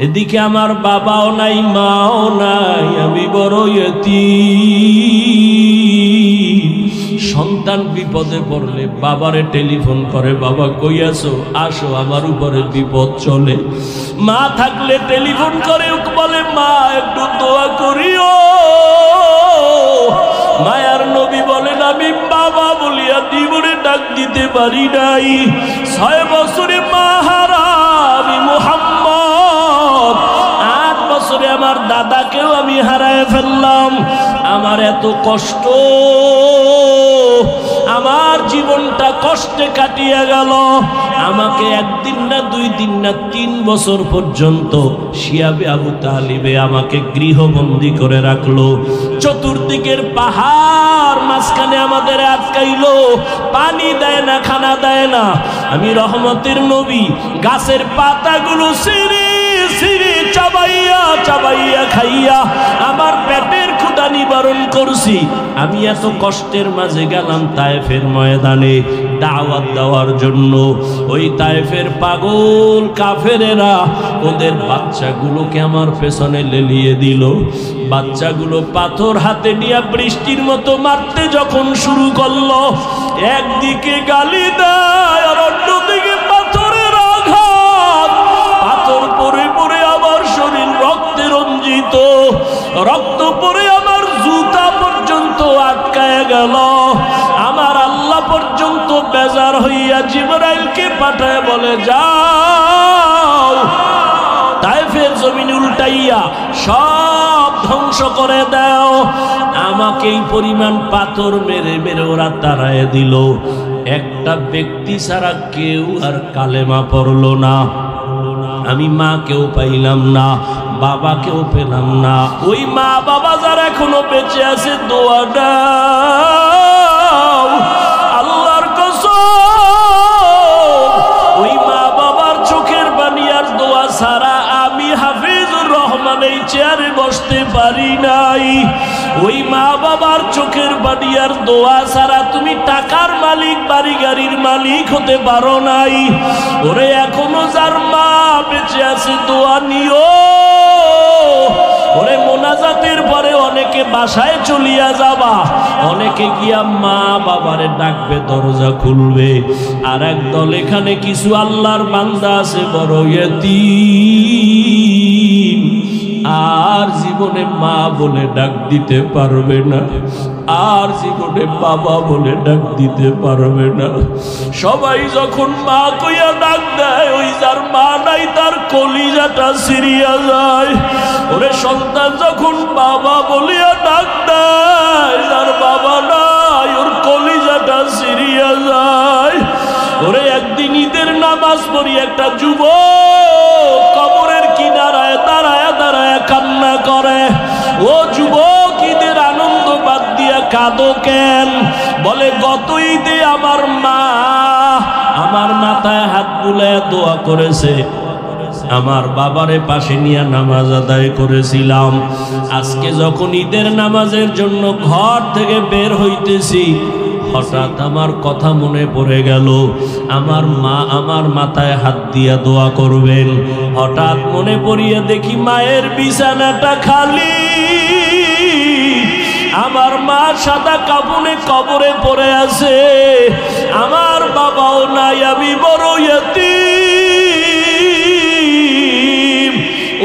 এদিকে আমার বাবাও নাই, মাও নাই, আমি বড় ইতিম। সন্তান বিপদে পড়লে বাবারে টেলিফোন করে, বাবা কই আছো, আসো আমার উপরে বিপদ চলে। মা থাকলে টেলিফোন করে বলে, মা একটু দোয়া করিও। মায়ার নবী বলেন, আমি বাবা বলিয়া জীবনে ডাক দিতে পারি নাই। 6 বছরে মা হারা আমি মুহাম্মদ, 8 বছরে আমার দাদাকেও আমি হারায় ফেললাম। আমার এত কষ্ট, আমার জীবনটা কষ্টে কাটিয়ে গেল। আমাকে 1 দিন না 2 দিন না 3 বছর পর্যন্ত শিয়াবে আবু তালিবে আমাকে গৃহবন্দী করে রাখলো। চতুর্দিকের পাহাড় মাঝখানে আমাদের আটকাইলো, পানি দেয় না, খানা দেয় না। আমি রহমতের নবী গাছের পাতাগুলো ছিঁড়ে ছিঁড়ে চাবাইয়া চাবাইয়া খাইয়া আমার পেটের ক্ষুধা নিবারণ করছি। আমি এত কষ্টের মাঝে গেলাম তায়েফের ময়দানে দাওয়াত দেওয়ার জন্য। ওই তায়েফের পাগল কাফেরেরা ওদের বাচ্চাগুলোকে আমার পেছনে লেলিয়ে দিল। বাচ্চাগুলো পাথর হাতে নিয়ে বৃষ্টির মতো মারতে যখন শুরু করলো, একদিকে গালি দেয় আর অন্যদিকে পাথরের আঘাত। পাথর পরে পরে আমার শরীর রক্তে রঞ্জিত, রক্ত পরে আমার জুতা পর্যন্ত আটকায় গেল। আমার আল্লাহ পর্যন্ত বেজার হইয়া জিবরাইলকে পাঠায় বলে, যাও তায়েফের জমিন উল্টাইয়া সব ধ্বংস করে দাও। আমাকে এই পরিমাণ পাথর মেরে মেরে ওরা তাড়ায় দিল। একটা ব্যক্তি ছাড়া কেউ আর কালেমা পড়লো না। আমি মাকেও পাইলাম না, বাবাকেও পেলাম না। ওই মা বাবা যারা এখনো বেঁচে আছে, দোয়া দাও আল্লাহর কসম। ওই মা বাবার চোখের পানি আর দোয়া ছাড়া আমি হাফিজুর রহমান এই চেয়ারে বসতে পারি নাই। ওই মা বাবার চোখের পানি আর দোয়া ছাড়া তুমি টাকার মালিক, বাড়ি গাড়ির মালিক হতে পারো নাই। ওরে এখনো যার মা বেঁচে আছে দোয়া নিও। ওরে মোনাজাতের পরে অনেকে বাসায় চলিয়া যাবা, অনেকে গিয়া মা বাবারে ডাকবে, দরজা খুলবে। আর একদল এখানে কিছু আল্লাহর বান্দা আছে বড় ইতিম, আর জীবনে মা বলে ডাক দিতে পারবে না, আর জীবনে বাবা বলে ডাক দিতে পারবে না। সবাই যখন মা কইয়া ডাক দেয়, ওই যার মা নাই তার কলিজাটা ছিঁড়িয়া যায়। ওরে সন্তান যখন বাবা বলিয়া ডাক দেয়, যার বাবা নাই ওর কলিজাটা ছিঁড়িয়া যায়। ওরে একদিন ঈদের নামাজ পড়ি একটা যুবক কবরের কিনারায় দাঁড়ায় দাঁড়ায় কান্না করে। ও যুবক, ঈদের আনন্দ বাদ দিয়া কাঁদো কেন? বলে, গত ঈদে আমার মা আমার মাথায় হাত বুলায় দোয়া করেছে, আমার বাবারে পাশে নিয়ে নামাজ আদায় করেছিলাম। আজকে যখন ঈদের নামাজের জন্য ঘর থেকে বের হইতেছি, হঠাৎ আমার কথা মনে পড়ে গেল, আমার মা আমার মাথায় হাত দিয়া দোয়া করবেন। হঠাৎ মনে পড়িয়া দেখি মায়ের বিছানাটা খালি, আমার মা সাদা কাপড়ে কবরে পড়ে আছে, আমার বাবাও নাই, আমি বড় ইতিম।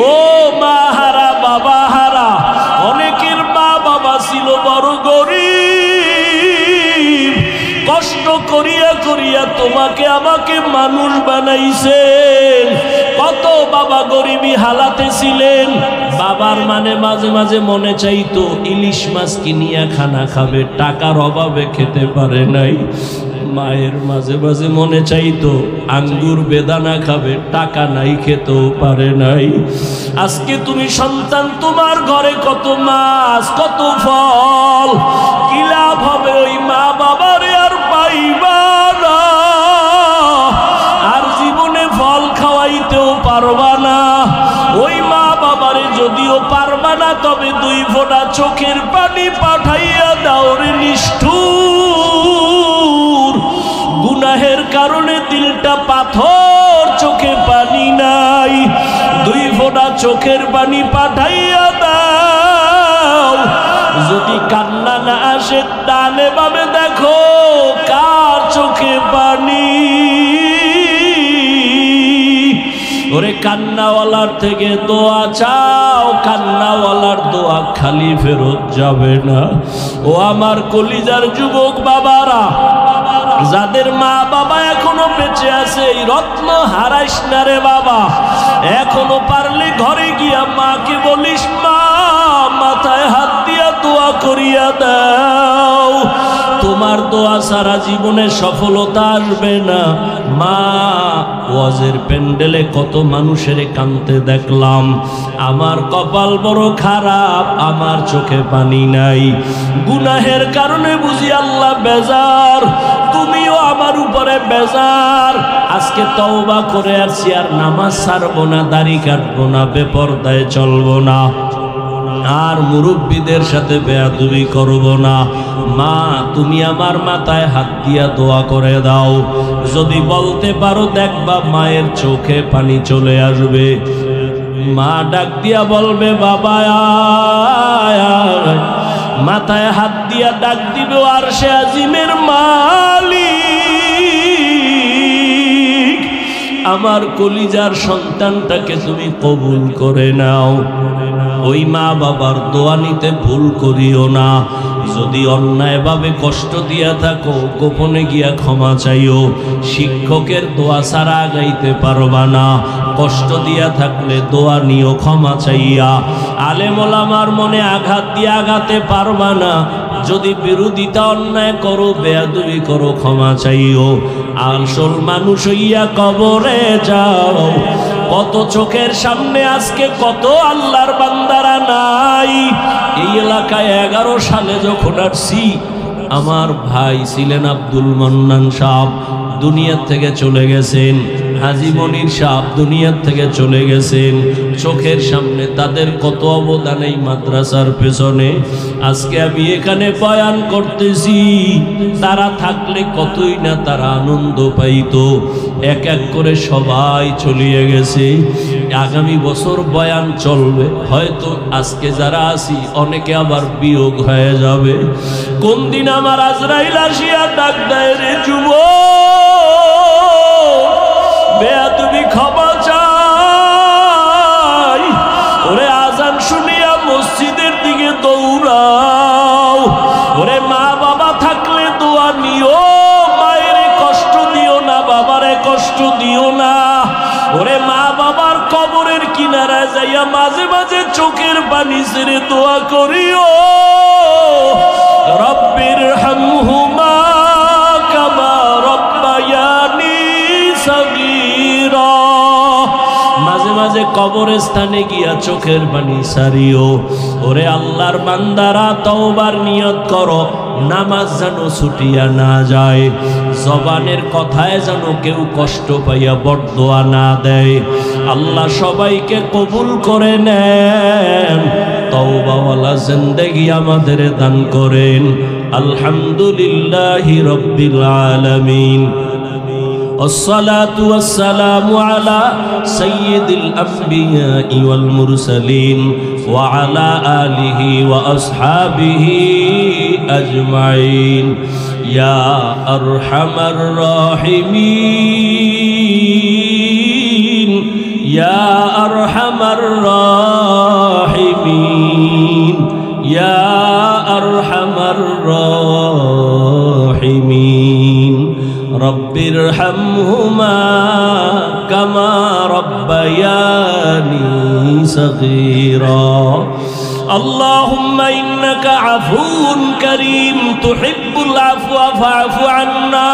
ও মা হারা বাবা হারা। অনেকের মা বাবা ছিল বড় গরিব, কষ্ট করিয়া করিয়া তোমাকে আমাকে মানুষ বানাইছেন। কত বাবা গরিবী হালাতে ছিলেন। বাবার মানে মাঝে মাঝে মনে চাইতো ইলিশ মাছ কিনিয়া খানা খাবে, টাকার অভাবে খেতে পারে নাই। মায়ের মাঝে মাঝে মনে চাইতো আঙ্গুর বেদানা খাবে, টাকা নাই, খেতেও পারে নাই। আজকে তুমি সন্তান, তোমার ঘরে কত মাছ কত ফল, কি লাভ হবে? ওই মা বাবারে আর পাইবা না, আর জীবনে ফল খাওয়াইতেও পারবা না। ওই মা বাবারে যদিও পারবা না, তবে 2 ফোঁটা চোখের পানি পাঠাইয়া দাও রে নিষ্ঠুর। গুনাহের কারণে দিলটা পাথর, চোখে পানি নাই। 2 ফোঁটা দুটা চোখের পানি পাঠাইয়া দাও। যদি কান্না না আসে ডানে বামে দেখো কার চোখে পানি। ওরে কান্নাওয়ালার থেকে দোয়া চাও, কান্নাওয়ালার দোয়া খালি ফেরত যাবে না। ও আমার কলিজার যুবক বাবারা, যাদের মা বাবা এখনো বেঁচে আছে, এই রত্ন হারাইস না রে বাবা। এখনো পারলে ঘরে গিয়া মাকে বলিস, মা মাথায় হাত দিয়া দোয়া করিয়া দাও। তোমার দোয়া সারা জীবনে সফলতা আসবে না। মা, ওয়াজের প্যান্ডেলে কত মানুষের কাঁদতে দেখলাম, আমার কপাল বড় খারাপ, আমার চোখে পানি নাই। গুনাহের কারণে বুঝি আল্লাহ বেজার, তুমিও আমার উপরে বেজার। আজকে তওবা করে আসছি, আর নামাজ ছাড়বো না, দাড়ি কাটবো না, বেপরদায় চলবো না, আর মুরব্বীদের সাথে বেয়াদবি করব না। মা, তুমি আমার মাথায় হাত দিয়া দোয়া করে দাও। যদি বলতে পারো দেখবা মায়ের চোখে পানি চলে আসবে। মা ডাক দিয়া বলবে, বাবা আয়। মাথায় হাত দিয়া ডাক দিবে, আরশে আজিমের মালিক, আমার কলিজার সন্তানটাকে তুমি কবুল করে নাও। ওই মা বাবার দোয়া নিতে ভুল করিও না। যদি অন্যায়ভাবে কষ্ট দিয়া থাকো, গোপনে গিয়া ক্ষমা চাইও। শিক্ষকের দোয়া ছাড়া আগাইতে পারবা না। কষ্ট দিয়া থাকলে দোয়া নিও ক্ষমা চাইয়া। আলেম ওলামার মনে আঘাত দিয়ে আঘাতে পারবা না। যদি বিরোধিতা অন্যায় করো, বেয়াদবি করো, ক্ষমা চাইও। আসল মানুষ হইয়া কবরে যাও। কত চোখের সামনে আজকে কত আল্লাহর বান্দারা নাই। এই এলাকায় 11 সালে যখন আসছি, আমার ভাই ছিলেন আব্দুল মান্নান সাহেব, দুনিয়ার থেকে চলে গেছেন। হাজী মনির সাহেব দুনিয়ার থেকে চলে গেছেন। চোখের সামনে তাদের কত অবদান এই মাদ্রাসার পেছনে। আজকে আমি এখানে বয়ান করতেছি, তারা থাকলে কতই না তারা আনন্দ পাইতো। এক এক করে সবাই চলিয়ে গেছে। আগামী বছর বয়ান চলবে, হয়তো আজকে যারা আছি অনেকে আবার বিয়োগ হয়ে যাবে। কোন দিন আমার আজরাইল আসিয়া ডাক দেয়, রে যুবক, বেয়াদবি ক্ষমা চাই। ওরে আজান শুনিয়া মসজিদের দিকে দৌড়াও। ওরে মা বাবা থাকলে দোয়া নিও, মায়ের কষ্ট দিও না, বাবারে কষ্ট দিও না। ওরে মা বাবার কবরের কিনারায় যাইয়া মাঝে মাঝে চোখের পানি ছেড়ে দোয়া করিও, রব্বির হামহুমা কামা রব্বায়ানি সগীরা। মাঝে মাঝে কবরস্থানে গিয়া চোখের পানি সারিও। ওরে আল্লাহর বান্দারা, তওবার নিয়ত করো, নামাজ যেন ছুটিয়া না যায়। জবানের কথায় যেন কেউ কষ্ট পাইয়া বরদোয়া না দেয়। আল্লাহ সবাইকে কবুল করে নেন। তওবাওয়ালা জিন্দেগি আমাদের দান করেন। আলহামদুলিল্লাহি রাব্বিল আলামিন। والصلاة والسلام على سيد الأنبياء والمرسلين وعلى آله وأصحابه أجمعين يا أرحم الراحمين يا أرحم الراحمين يا أرحم الراحمين رب ارحمهما كما ربياني صغيرا اللهم إنك عفو كريم تحب العفو فاعف عنا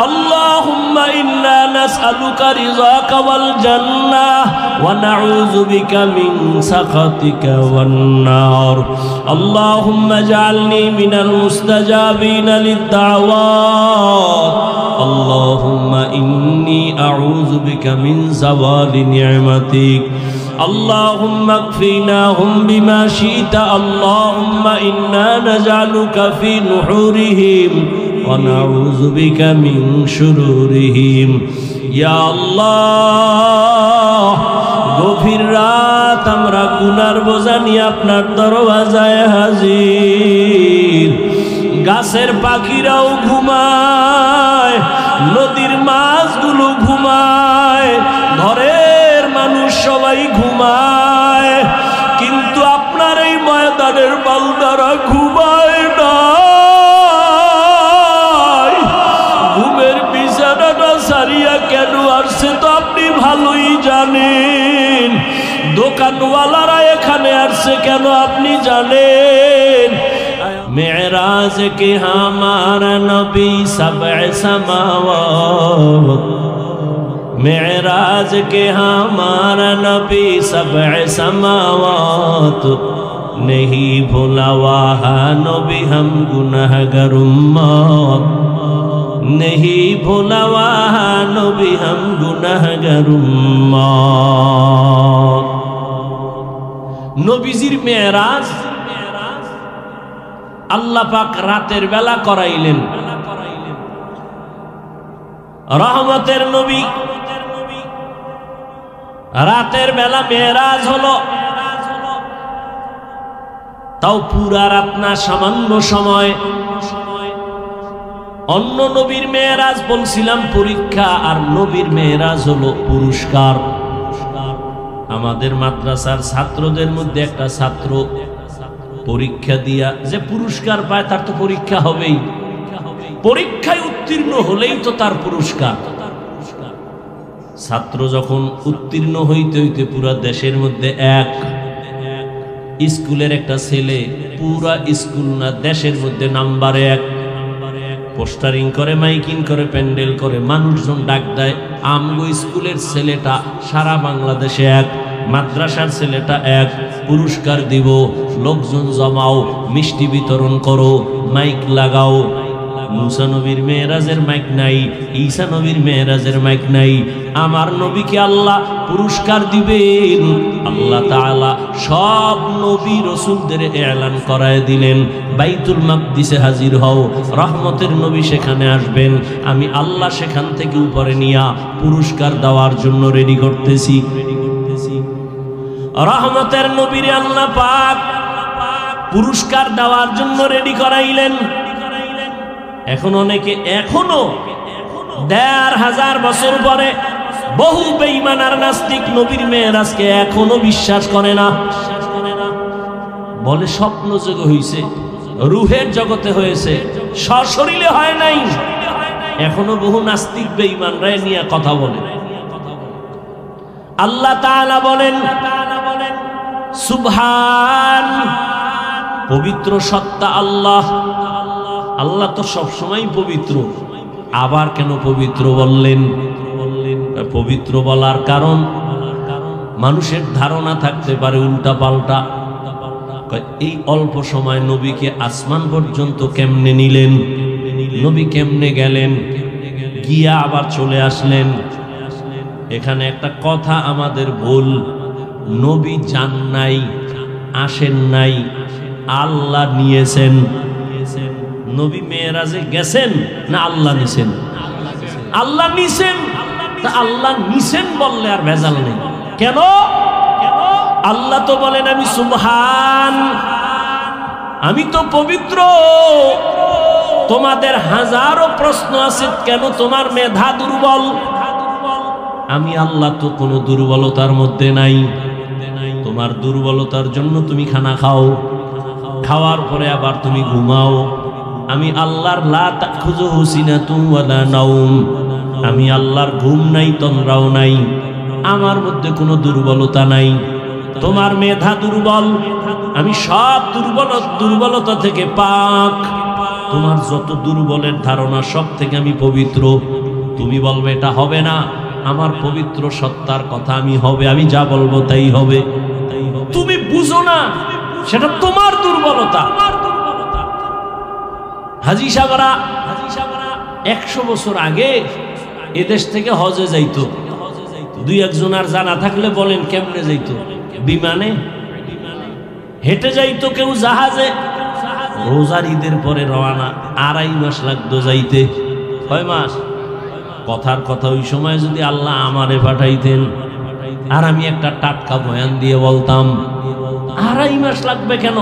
اللهم إنا نسألك رضاك والجنة ونعوذ بك من سخطك والنار اللهم اجعلني من المستجابين للدعوات اللهم إني أعوذ بك من زوال نعمتك اللهم اكفناهم بما شئت اللهم إنا نجعلك في نحورهم ونعوذ بك من شرورهم يا الله গভীর রাত আমরা গুনার বোঝা নিয়ে আপনার দরওয়াজায় হাজির। গাছের পাখিরাও ঘুমায়, নদীর মাছগুলো ঘুমায়, ঘরের মানুষ সবাই ঘুমায়, কিন্তু আপনার এই ময়দানের বান্দারা ঘুমায় না। ঘুমের বিছানাটা সারিয়া কেন আসছে তো আপনি ভালোই জানেন। দোকানওয়ালারা এখানে আসছে কেন আপনি জানেন। मेराज के हमारा नबी सबअ समावात, मेराज के हमारा नबी सबअ समावात, नहीं भूला वहा नबी हम गुनहगार उम्मत, नहीं भूला वहा नबी हम गुनहगार उम्मत। नबीजिर मेराज আল্লাহ পাক রাতের বেলা করাইলেন। রহমতের নবী রাতের বেলা মেরাজ হলো, তাও পুরা রাত না, সামান্য সময়। অন্য নবীর মেরাজ বলছিলাম পরীক্ষা, আর নবীর মেরাজ হলো পুরস্কার। আমাদের মাদ্রাসার ছাত্রদের মধ্যে একটা ছাত্র পরীক্ষা দিয়া যে পুরস্কার পায় তার তো পরীক্ষা হবেই, পরীক্ষায় উত্তীর্ণ হলেই তো তার পুরস্কার। ছাত্র যখন উত্তীর্ণ হইতে হইতে পুরা দেশের মধ্যে এক স্কুলের একটা ছেলে, পুরা স্কুল না দেশের মধ্যে নাম্বারে এক, পোস্টারিং করে, মাইকিং করে, প্যান্ডেল করে, মানুষজন ডাক দেয় আমগো স্কুলের ছেলেটা সারা বাংলাদেশে এক, মাদ্রাসার ছেলেটা এক, পুরস্কার দিব, লোকজন জমাও, মিষ্টি বিতরণ করো, মাইক লাগাও। মুসা নবীর মেরাজের মাইক নাই, ঈসা নবীর মেরাজের মাইক নাই, আমার নবীকে আল্লাহ পুরস্কার দিবেন। আল্লাহ তাআলা সব নবী রাসূলদের এলান করায় দিলেন, বাইতুল মাকদিসে হাজির হও, রহমতের নবী সেখানে আসবেন, আমি আল্লাহ সেখান থেকে উপরে নিয়া পুরস্কার দেওয়ার জন্য রেডি করতেছি। রহমতের নবীরে আল্লাহ পাক পুরস্কার দেওয়ার জন্য রেডি করাইলেন। এখন অনেকে এখনো ১৫০০ বছর পরে বহু বেঈমান আর নাস্তিক নবীর মেরাজকে এখনো বিশ্বাস করে না, বলে স্বপ্ন জগতে হয়েছে, রুহের জগতে হয়েছে, সশরীরে হয় নাই। এখনো বহু নাস্তিক বেঈমানরা নিয়ে কথা বলে। আল্লাহ তাআলা বলেন সুবহান, পবিত্র সত্তা আল্লাহ। আল্লাহ তো সবসময় পবিত্র, আবার কেন পবিত্র বললেন? পবিত্র বলার কারণ মানুষের ধারণা থাকতে পারে উল্টা পাল্টা। এই অল্প সময় নবীকে আসমান পর্যন্ত কেমনে নিলেন, নবী কেমনে গেলেন, গিয়া আবার চলে আসলেন। এখানে একটা কথা আমাদের ভুল, নবী যান নাই, আসেন নাই, আল্লাহ নিয়েছেন। নবী মেরাজে গেছেন না আল্লাহ নিছেন? আল্লাহ নিছেন। তা আল্লাহ নিছেন বললে আর ভেজাল নেই। কেন? আল্লাহ তো বলেন আমি সুবহান, আমি তো পবিত্র। তোমাদের হাজারো প্রশ্ন আছে, কেন তোমার মেধা দুর্বল? আমি আল্লাহ তো কোনো দুর্বলতার মধ্যে নাই। তোমার দুর্বলতার জন্য তুমি খানা খাও, খাওয়ার পরে আবার তুমি ঘুমাও। আমি আল্লাহর লা তাখুযুহু সিনাতুন ওয়ালা নাওম, আমি আল্লাহর ঘুম নাই, তন্দ্রাও নাই, আমার মধ্যে কোনো দুর্বলতা নাই। তোমার মেধা দুর্বল, আমি সব দুর্বলতা থেকে পাক। তোমার যত দুর্বলের ধারণা সব থেকে আমি পবিত্র। তুমি বলবে এটা হবে না, আমার পবিত্র সত্তার কথা আমি হবে, আমি যা বলবো তাই হবে। তুমি বুঝো না, সেটা তোমার দুর্বলতা। হাজী সাহেবরা 100 বছর আগে এদেশ থেকে হজে যাইতো। দুই একজন আর জানা থাকলে বলেন কেমনে যাইতো? বিমানে, হেঁটে যাইতো, কেউ জাহাজে। রোজার ঈদের পরে রওনা, 2.5 মাস লাগতো যাইতে। 6 মাস। কথার কথা, ওই সময় যদি আল্লাহ আমারে পাঠাইতেন আর আমি একটা টাটকা বয়ান দিয়ে বলতাম 2.5 মাস লাগবে কেন,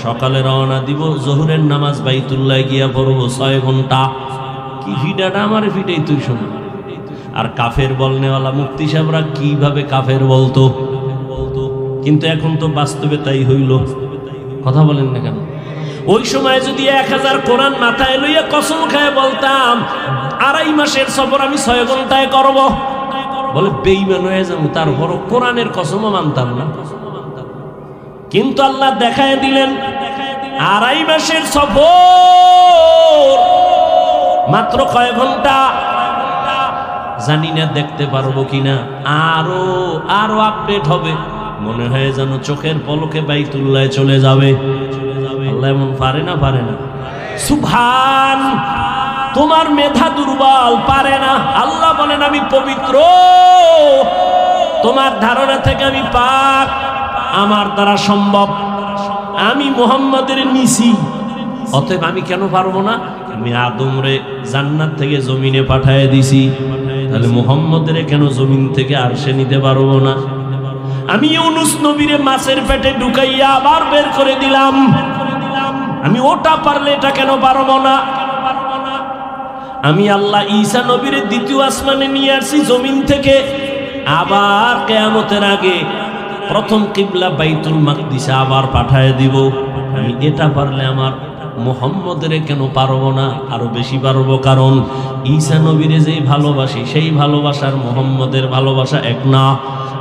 সকালে রওনা দিব, জোহরের নামাজ বাইতুল্লাহ গিয়া পড়বো 6 ঘন্টা। কি ভিডাটা আমার ভিডেই তুই শোন। আর কাফের বলনেওয়ালা মুফতি সাহেবরা কিভাবে কাফের বলতো, কিন্তু এখন তো বাস্তবে তাই হইল। কথা বলেন না কেন? ওই সময় যদি 1000 কোরআন মাথায় লইয়া কসম খায় বলতাম 2.5 মাসের সফর আমি 6 ঘন্টায় করব, বলে বেঈমান হয়ে যাবো, তারপর কোরআনের কসমও মানতাম না। কিন্তু আল্লাহ দেখায় দিলেন 2.5 মাসের সফর মাত্র কয় ঘন্টা জানি না, দেখতে পারবো কিনা, আরো আপডেট হবে। মনে হয় যেন চোখের পলকে বাইতুল্লাহ চলে যাবে। আল্লাহ এমন পারে না? পারে না? সুবহান। তোমার মেধা দুর্বল, পারে না। আল্লাহ বলেন আমি পবিত্র, তোমার ধারণা থেকে আমি পাক, আমার দ্বারা সম্ভব। আমি মুহাম্মাদের নিছি, অতএব আমি কেন পারবো না? আমি আদমরে জান্নাত থেকে জমিনে পাঠায় দিছি, তাহলে মুহাম্মাদের কেন জমিন থেকে আরশে নিতে পারবো না? আমি ইউনুস নবীরে মাছের পেটে ঢুকাইয়া আবার বের করে দিলাম, আমি ওটা পারলে এটা কেন পারবো না? আমি আল্লাহ ঈসা নবীরে দ্বিতীয় আসমানে নিয়ে আসছি জমিন থেকে, আবার কিয়ামতের আগে প্রথম কিবলা বাইতুল মাকদিসে আবার পাঠায় দিব। আমি এটা পারলে আমার মুহাম্মদের কেন পারবো না? আরো বেশি পারবো, কারণ ঈসা নবীরে যেই ভালোবাসি সেই ভালোবাসার মুহাম্মদের ভালোবাসা এক না।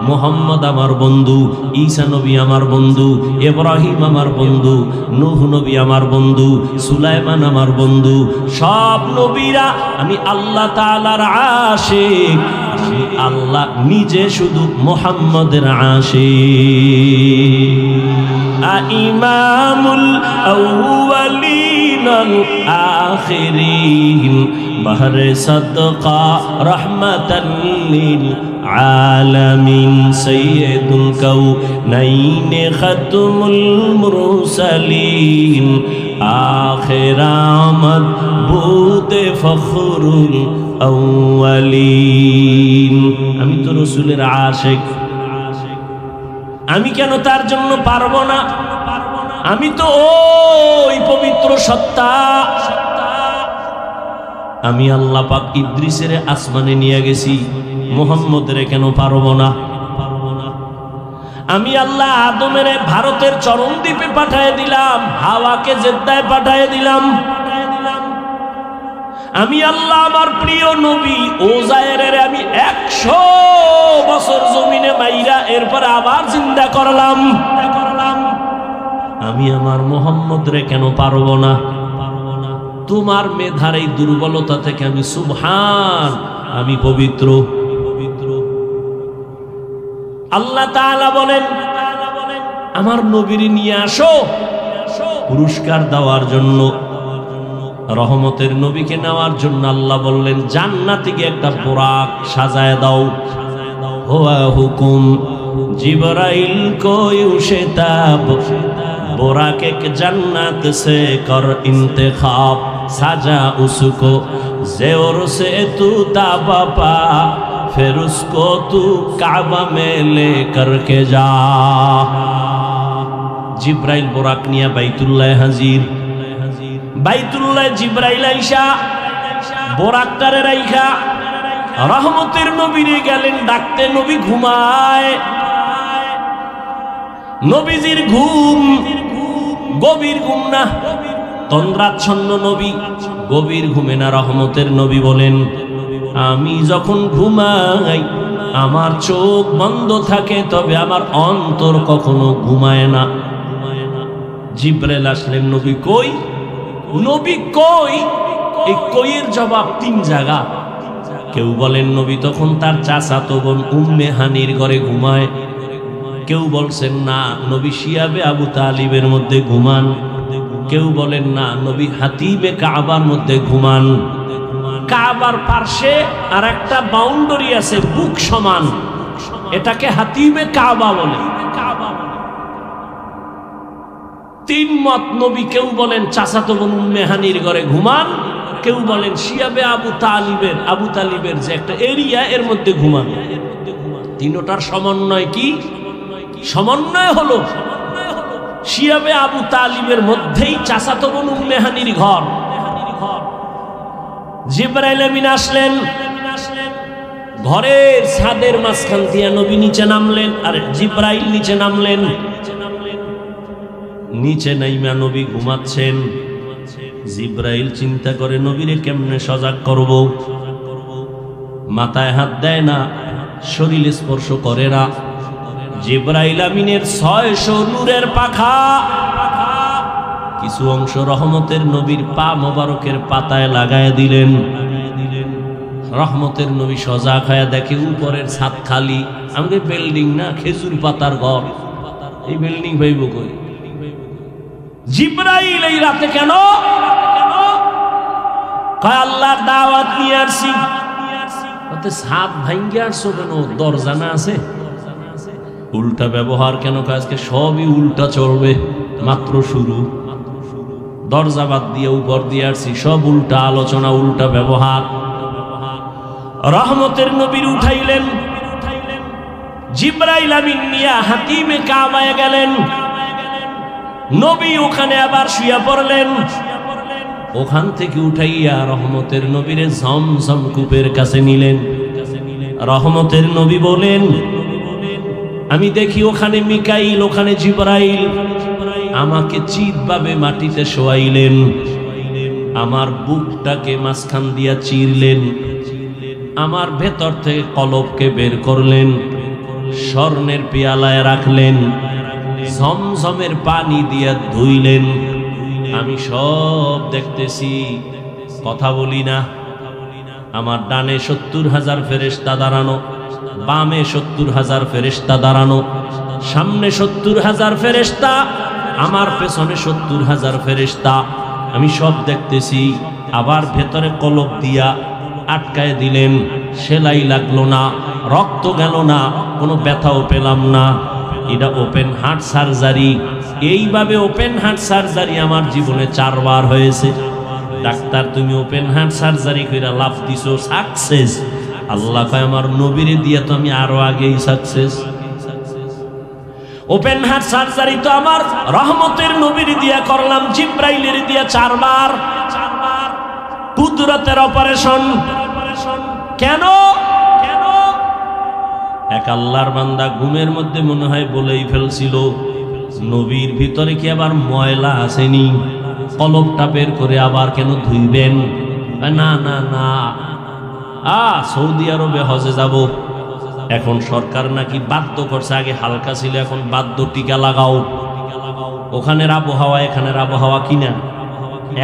মুহাম্মদ আমার বন্ধু, ঈসা নবী আমার বন্ধু, ইব্রাহিম আমার বন্ধু, নূহ নবী আমার বন্ধু, সুলাইমান আমার বন্ধু, সব নবীরা আমি আল্লাহ তাআলার আশিক, আমি আল্লাহ নিজে শুধু মুহাম্মদের আশিক। ইমামুল আউয়ালিন আল আখিরিন বাহরে সাদকা রাহমাতাল লিল আলামিন সাইয়্যিদুল কাউনাইন খাতমুল মুরসালিন আখির আমদ বুতে ফখরুল আউয়ালিন। আমি তো রাসূলের আশিক, আমি কেন তার জন্য পারবো না? আমি তো ওই পবিত্র সত্তা। আমি আল্লাহ পাক ইদ্রিসের আসমানে নিয়ে গেছি, মুহাম্মদের কেন পারবো না? আমি আল্লাহ আদমের ভারতের চরমদ্বীপে পাঠিয়ে দিলাম, হাওয়াকে জেদ্দায় পাঠিয়ে দিলাম। আমি আল্লাহ আমার প্রিয় নবী ওজায়েরের আমি 100 বছর জমিনে মাইরা এরপর আবার জিন্দা করলাম। আমি আমার মুহাম্মদরে কেন পারবো না? তোমার মেধার এই দুর্বলতা থেকে আমি সুবহান, আমি পবিত্র। আল্লাহ তাআলা বলেন আমার নবীর নিয়ে আসো পুরস্কার দেওয়ার জন্য, রহমতের নবীকে নেওয়ার জন্য। আল্লাহ বললেন জান্নাতে গিয়ে একটা বোরাক সাজায় দাও। হুয়া হুকুম জিবরাইল কো ইউশতাব बोराक एक जन्नत से कर इंतखाब साजा उसको ज़ेवर से तू ताबा पा फिर उसको तू काबा में ले करके जा। जिब्राइल बोराक निया बैतुल्लाह हाजिर, बैतुल्लाह जिब्राइल आइशा बोराक तारे राइखा रहमतेर नबीरे गेलेन डाकते, नबी घुमाय। নবীজির ঘুম গভীর ঘুম না, তন্দ্রাচ্ছন্ন নবী, গভীর ঘুমে না। রহমতের নবী বলেন আমি যখন ঘুমাই আমার চোখ বন্ধ থাকে, তবে আমার অন্তর কখনো ঘুমায় না। জিব্রাইল আসলেন, নবী কই? নবী কই? এই কইয়ের জবাব 3 জায়গা। কেউ বলেন নবী তখন তার চাচাতো বোন উম্মে হানির ঘরে ঘুমায়, কেউ বলছেন না নবী শিয়াবে আবু তালিবের মধ্যে ঘুমান, কেউ বলেন না নবী হাতিবে কাবার মধ্যে ঘুমান। কাবার পার্শ্বে আর একটা বাউন্ডারি আছে বুক সমান, এটাকে হাতিবে কাবা বলে। 3 মত নবী, কেউ বলেন চাচাতো বোন উম্মে হানির ঘরে ঘুমান, কেউ বলেন শিয়াবে আবু তালিবের যে একটা এরিয়া এর মধ্যে ঘুমান। তিনটার সমন্বয় কি? সমন্বয় হলো শিয়াবে আবু তালিবের মধ্যেই চাচাতো বোন উম্মে হানির ঘর। জিবরাইল আমিন আসলেন, ঘরের ছাদের মাঝখান দিয়ে নবী নিচে নামলেন, আর জিবরাইল নিচে নামলেন। নিচে নাইমা নবী ঘুমাচ্ছেন। জিবরাইল চিন্তা করে নবীরে কেমনে সজাগ করব। মাথায় হাত দেয় না, শরীর স্পর্শ করে না। জিবরাইল আমিনের 600 নূরের পাখা, কিছু অংশ রহমতের নবীর পা মোবারকের পাতায় লাগায় দিলেন। রহমতের নবী সজাগ হয়ে দেখে উপরের ছাদ খালি। আমাদের বিল্ডিং না, খেজুর পাতার ঘর। এই বিল্ডিং ভাইব কই? জিবরাইল এই রাতে কেন? কয় আল্লাহর দাওয়াত নিয়ে আসছি। ছাদ ভাঙ্গে আসছো কেন? দরজা না আছে? উল্টা ব্যবহার কেন? আজকে সবই উল্টা চলবে, মাত্র শুরু। দরজা বাদ দিয়ে উপর দিয়ে আসছি, সব উল্টা আলোচনা, উল্টা ব্যবহার। রহমতের নবীর উঠাইলেন, জিবরাইল আমিন নিয়ে হাতিমে কাবায় গেলেন। নবী ওখানে আবার শুয়ে পড়লেন। ওখান থেকে উঠাইয়া রহমতের নবীরে ঝমঝম কূপের কাছে নিলেন। রহমতের নবী বলেন, আমি দেখি ওখানে মিকাইল, ওখানে জিবরাইল। আমাকে চিৎভাবে মাটিতে শোয়াইলেন, আমার বুকটাকে মাঝখান দিয়া চিরলেন, আমার ভেতর থেকে কলবকে বের করলেন, স্বর্ণের পেয়ালায় রাখলেন, ঝমঝমের পানি দিয়া ধুইলেন। আমি সব দেখতেছি, কথা বলি না। আমার ডানে 70,000 ফেরেশতা দাঁড়ানো, বামে 70,000 ফেরেশতা দাঁড়ানো, সামনে 70,000 ফেরেশতা, আমার পেছনে 70,000 ফেরেশতা। আমি সব দেখতেছি। আবার ভেতরে কলব দিয়া আটকায় দিলেন, সেলাই লাগলো না, রক্ত গেল না, কোনো ব্যথাও পেলাম না। এটা ওপেন হার্ট সার্জারি। এইভাবে ওপেন হার্ট সার্জারি আমার জীবনে 4 বার হয়েছে। ডাক্তার, তুমি ওপেন হার্ট সার্জারি কইরা লাভ দিছো, সাকসেস। আল্লাহ কয় আমার নবীরে দিয়ে তো আমি আরো আগেই সাকসেস। ওপেন হার্ট সার্জারি তো আমার রহমতের নবীর দিয়া করলাম, জিবরাইলের দিয়া 4 বার। কুদরতের অপারেশন। কেন? এক আল্লাহর বান্দা ঘুমের মধ্যে মনে হয় বলেই ফেলছিল, নবীর ভিতরে কি আবার ময়লা আসেনি? কলবটা বের করে আবার কেন ধুইবেন? না না না, সৌদি আরবে হজে যাব। এখন সরকার নাকি বাধ্য করছে, আগে হালকা ছিল, এখন বাধ্য টিকা লাগাও। ওখানের আবহাওয়া এখানের আবহাওয়া কিনা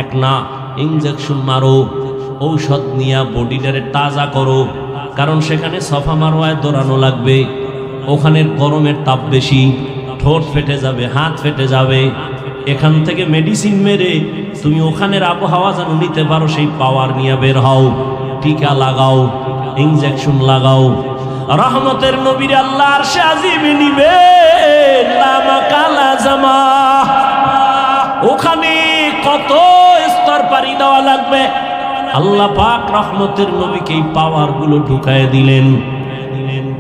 এক না। ইনজেকশন মারো, ঔষধ নিয়ে বডিটারে তাজা করো, কারণ সেখানে সফা মারোয়ায় দৌড়ানো লাগবে। ওখানের গরমের তাপ বেশি, ঠোঁট ফেটে যাবে, হাত ফেটে যাবে। এখান থেকে মেডিসিন মেরে তুমি ওখানের আবহাওয়া যেন নিতে পারো, সেই পাওয়ার নিয়ে বের হও। টিকা লাগাও, ইনজেকশন লাগাও। রহমতের নবীর আল্লাহ আরশে আজিমে নিবে ওখানে কত স্তর পাড়ি দেওয়া লাগবে। আল্লাহ পাক রহমতের নবীকে এই পাওয়ার গুলো ঢুকায় দিলেন।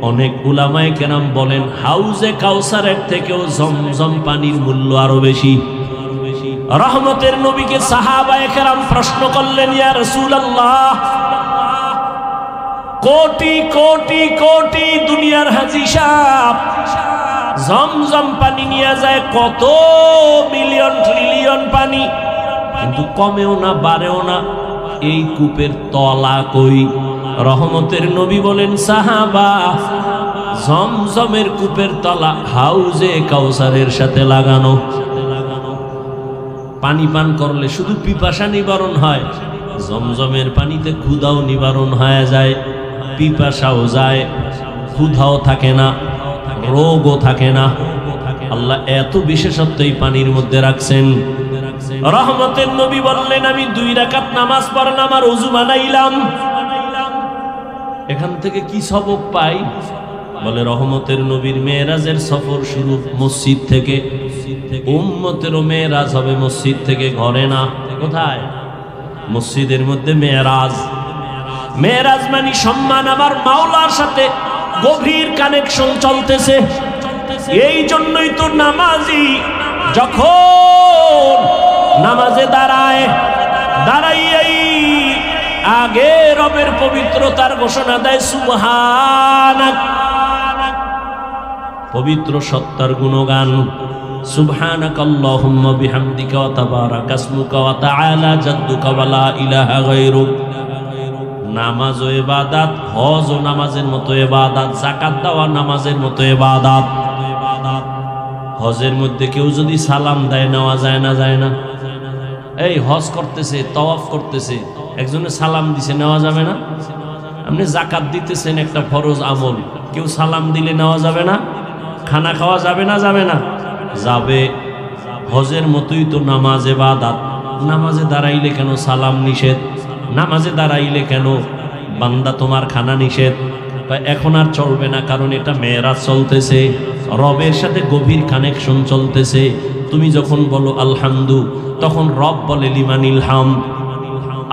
অনেক উলামায়ে কেরাম বলেন, হাউজে কাউসারের থেকেও জমজম পানির মূল্য আরো বেশি। রহমতের নবীকে সাহাবায়ে কেরাম প্রশ্ন করলেন, ইয়া রাসূলুল্লাহ, কোটি কোটি কোটি দুনিয়ার হাজী সাহেব জমজম পানি নিয়ে যায়, কত মিলিয়ন ট্রিলিয়ন পানি, কিন্তু কমেও না বাড়েও না, এই কূপের তলা কই? রহমতের নবী বলেন, সাহাবা, জমজমের কূপের তলা হাউজে কাউসারের সাথে লাগানো। পানি পান করলে শুধু পিপাসা নিবারণ হয়, জমজমের পানিতে ক্ষুধাও নিবারণ হয়ে যায়, পিপাসাও যায়, ক্ষুধাও থাকে না, রোগও থাকে না। আল্লাহ এত বিশেষত্ব এই পানির মধ্যে রাখছেন। রহমতের নবী বললেন, আমি 2 রাকাত নামাজ পড়লাম আর ওযু বানাইলাম। এখান থেকে কি সবক পাই? বলে, রহমতের নবীর মেরাজের সফর শুরু মসজিদ থেকে। উম্মতেরও মেরাজ হবে মসজিদ থেকে, ঘরে না। কোথায়? মসজিদের মধ্যে মেরাজ। মেরাজ মানে সম্মান আমার মাওলার সাথে গভীর কানেকশন চলতেছে। এই জন্যই তো নামাজি যখন নামাজে দাঁড়াইয়াই আগে রবের পবিত্রতার ঘোষণা দেয়, সুবহানাক, পবিত্র সত্তার গুণগান, সুবহানাকাল্লাহুম্মা বিহামদিকা ওয়া তাবারাকা ইসমুকা ওয়া তাআলা জাদ্দুকা ওয়া লা ইলাহা গায়রুক। নামাজ ও ইবাদত, হজ ও নামাজের মতো ইবাদত, যাকাত দেওয়া নামাজের মতো ইবাদত। হজের মধ্যে কেউ যদি সালাম দেয় নেওয়া যায় না? যায় না? এই হজ করতেছে, তাওয়াফ করতেছে, একজনে সালাম দিছে, নেওয়া যাবে না? আপনি যাকাত দিতেছেন, একটা ফরজ আমল, কেউ সালাম দিলে নেওয়া যাবে না? খানা খাওয়া যাবে না? যাবে না? যাবে। হজের মতোই তো নামাজ ইবাদত। নামাজে দাঁড়াইলে কেন সালাম নিষেধ? নামাজে দাঁড়াইলে কেন বান্দা তোমার খানা নিষেধ? এখন আর চলবে না, কারণ এটা মেরাজ চলতেছে, রবের সাথে গভীর কানেকশন চলতেছে। তুমি যখন বলো আলহামদু, তখন রব বলে লিমানিল হাম।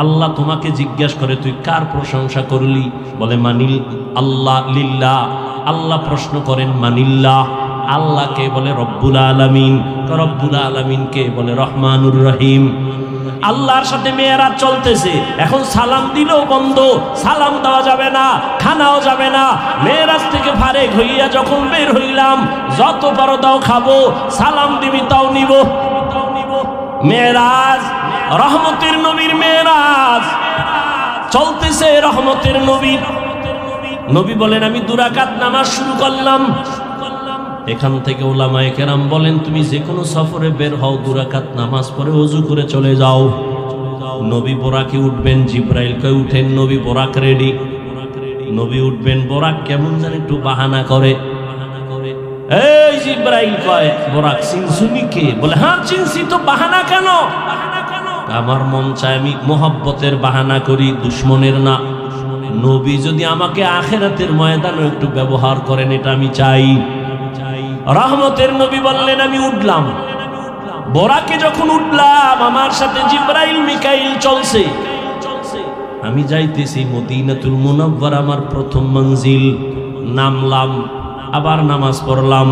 আল্লাহ তোমাকে জিজ্ঞাসা করে তুই কার প্রশংসা করলি? বলে মানিল আল্লাহ, লিল্লাহ। আল্লাহ প্রশ্ন করেন মানিল্লাহ। আল্লাহকে বলে রব্বুল আলামিন, রব্বুল আলামিনকে বলে রহমানুর রহিম। আল্লাহর সাথে মেয়েরাজ চলতেছে। এখন সালাম দিলেও বন্ধ, সালাম দেওয়া যাবে না, খানাও যাবে না। মেয়েরাজ থেকে ফারেক হইয়া যখন বের হইলাম, যত পারো দাও খাবো, সালাম দিবি তাও নিব। মেয়েরাজ, রহমতের নবীর মেয়েরাজ চলতেছে। রহমতের নবী বলেন আমি 2 রাকাত নামাজ শুরু করলাম। এখান থেকে উলামায়ে কেরাম বলেন তুমি যে কোনো সফরে বের হও, 2 রাকাত নামাজ পড়ে ওযু করে চলে যাও। নবী বোরাকে উঠবেন, জিব্রাইল কয় উঠেন, নবী বোরাক রেডি। নবী উঠবেন, বোরাক কেমন জানি একটু বাহানা করে। এই জিব্রাইল কয় বোরাক চিনছুনি কে? বলে হ্যাঁ চিনছি তো, বাহানা কেন? আমার মন চায় আমি মোহাব্বতের বাহানা করি, দুশ্মনের না। নবী যদি আমাকে আখিরাতের ময়দানে একটু ব্যবহার করেন, এটা আমি চাই। রহমতের নবী বললেন আমি উঠলাম। বোরাকে যখন উঠলাম, আমার সাথে জিব্রাইল মিকাইল চলছে। আমি যাইতেছি মদিনাতুল মুনাওয়ারা, আমার প্রথম মঞ্জিল। নামলাম, আবার নামাজ পড়লাম।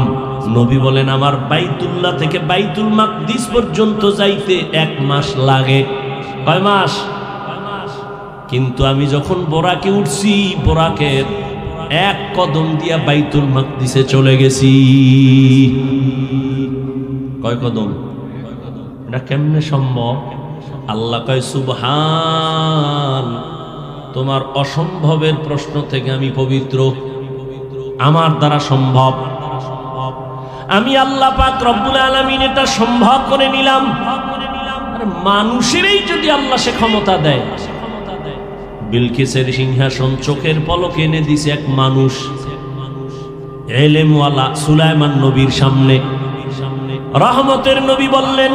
নবী বলেন আমার বাইতুল্লাহ থেকে বাইতুল মাকদিস পর্যন্ত যাইতে 1 মাস লাগে। কয় মাস? কিন্তু আমি যখন বোরাকে উঠছি, বোরাকের 1 কদম দিয়া বাইতুল মাকদিসে চলে গেছি। কয় কদম? এটা কেমনে সম্ভব? আল্লাহ কয় সুবহান, তোমার অসম্ভবের প্রশ্ন থেকে আমি পবিত্র, আমার দ্বারা সম্ভব। আমি আল্লাহ পাক রব্বুল আলামিন এটা সম্ভব করে নিলাম। আর মানুষেরই যদি আল্লাহ সে ক্ষমতা দেয়, বিলকিসের সিংহাসন চোখের পলকে এনে দিছে এক মানুষ, ইলমওয়ালা সুলাইমান নবীর সামনে। রহমতের নবী বললেন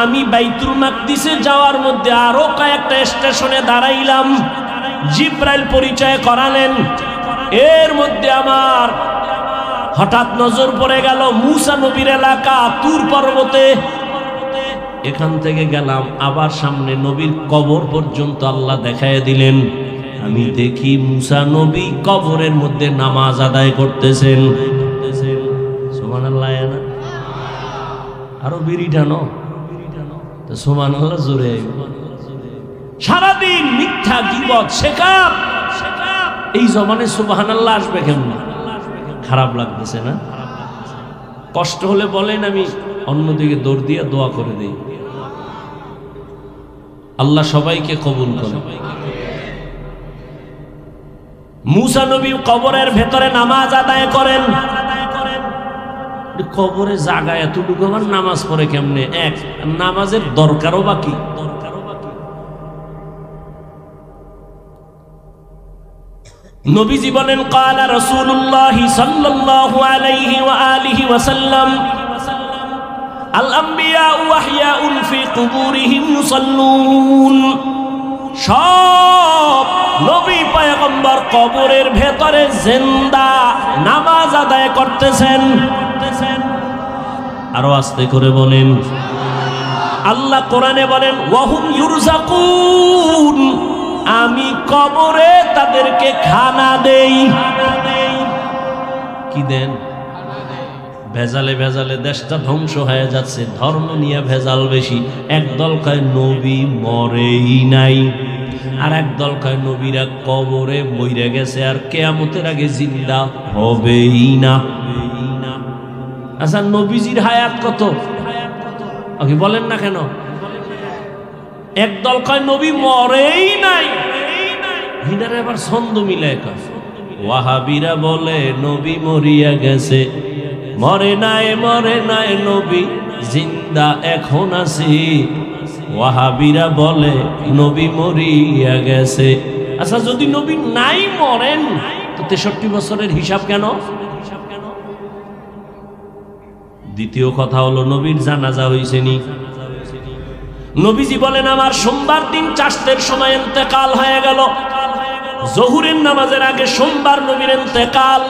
আমি বাইতুল মাকদিসে যাওয়ার মধ্যে আরো কয়েকটা স্টেশনে দাঁড়াইলাম। জিব্রাইল পরিচয় করালেন। এর মধ্যে আমার হঠাৎ নজর পড়ে গেল মুসা নবীর এলাকা তুর পর্বতে। এখান থেকে গেলাম, আবার সামনে নবীর কবর পর্যন্ত আল্লাহ দেখায় দিলেন। আমি দেখি মুসা নবী কবরের মধ্যে নামাজ আদায় করতেছেন। সুবহানাল্লাহ। না আরো বিড়ি টানো, সুবহানাল্লাহ জোরে। সারাদিন মিথ্যা গীবত শেখাব, এই জমানে সুবহানাল্লাহ আসবে কেমন? খারাপ লাগতেছে না? কষ্ট হলে বলেন, আমি অন্যদিকে দৌড় দিয়ে দোয়া করে দিই। আল্লাহ সবাইকে কবুল করে। মুসা নবী কবরের ভেতরে নামাজ আদায় করেন। কবরে জায়গা এতটুকু, আমার নামাজ পড়ে কেমনে? এক নামাজের দরকারও বাকি। নবীজি বলেন ক্বালা রাসূলুল্লাহ সাল্লাল্লাহু আলাইহি ওয়া আলিহি ওয়াসাল্লাম আল আম্বিয়া ওয়া আহইয়াউন ফি কুবুরিহিম ইউসাল্লুন। সব নবী পয়গম্বর কবরের ভেতরে জিন্দা নামাজ আদায় করতেছেন। আরো আস্তে করে বলেন। আল্লাহ কোরআনে বলেন ওয়াহুম ইউরযাকুন, আমি কবরে তাদেরকে খানা দেই। কি দেন? ভেজালে ভেজালে দেশটা ধ্বংস হয়ে যাচ্ছে, ধর্ম নিয়ে ভেজাল বেশি। একদল কয় নবী মরেই নাই, আর একদল কয় নবীরা কবরে মইরা গেছে আর কিয়ামতের আগে জিন্দা হবেই না। আচ্ছা, নবীজির হায়াত কত আপনি বলেন না কেন? একদল কয় নবী মরেই নাই, হিনারে আবার ছন্দ মিলায় কয়। ওয়াহাবিরা বলে নবী মরিয়া গেছে, মরে নাই নবী জিন্দা এখন আছি। ওয়াহাবিরা বলে নবী মরিয়া গেছে। আচ্ছা, যদি নবী নাই মরেন তো 63 বছরের হিসাব কেন? দ্বিতীয় কথা হলো, নবীর জানাজা হইছে নি? নবীজি বলেন আমার সোমবার দিন চাষতের সময় ইন্তেকাল হয়ে গেল, জোহরের নামাজের আগে সোমবার নবীর ইন্তেকাল,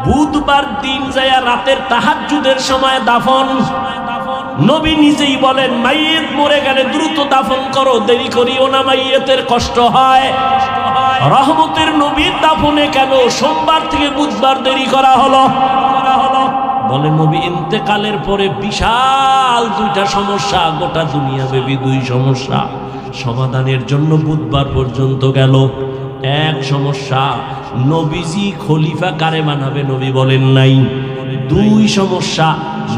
বুধবার দিন যায় রাতের তাহাজ্জুদের সময় দাফন। নবী নিজেই বলেন মাইয়িত মরে গেলে দ্রুত দাফন করো, দেরি করিও না, মাইয়িতের কষ্ট হয়। রহমতের নবীর দাফনে কেন সোমবার থেকে বুধবার দেরি করা হলো? বলে নবী ইন্তেকালের পরে বিশাল দুইটা সমস্যা, গোটা দুনিয়া ব্যাপী দুই সমস্যা সমাধানের জন্য বুধবার পর্যন্ত গেল। এক সমস্যা, নবীজি খলিফা কারে বানাবে নবী বলেন নাই। দুই সমস্যা,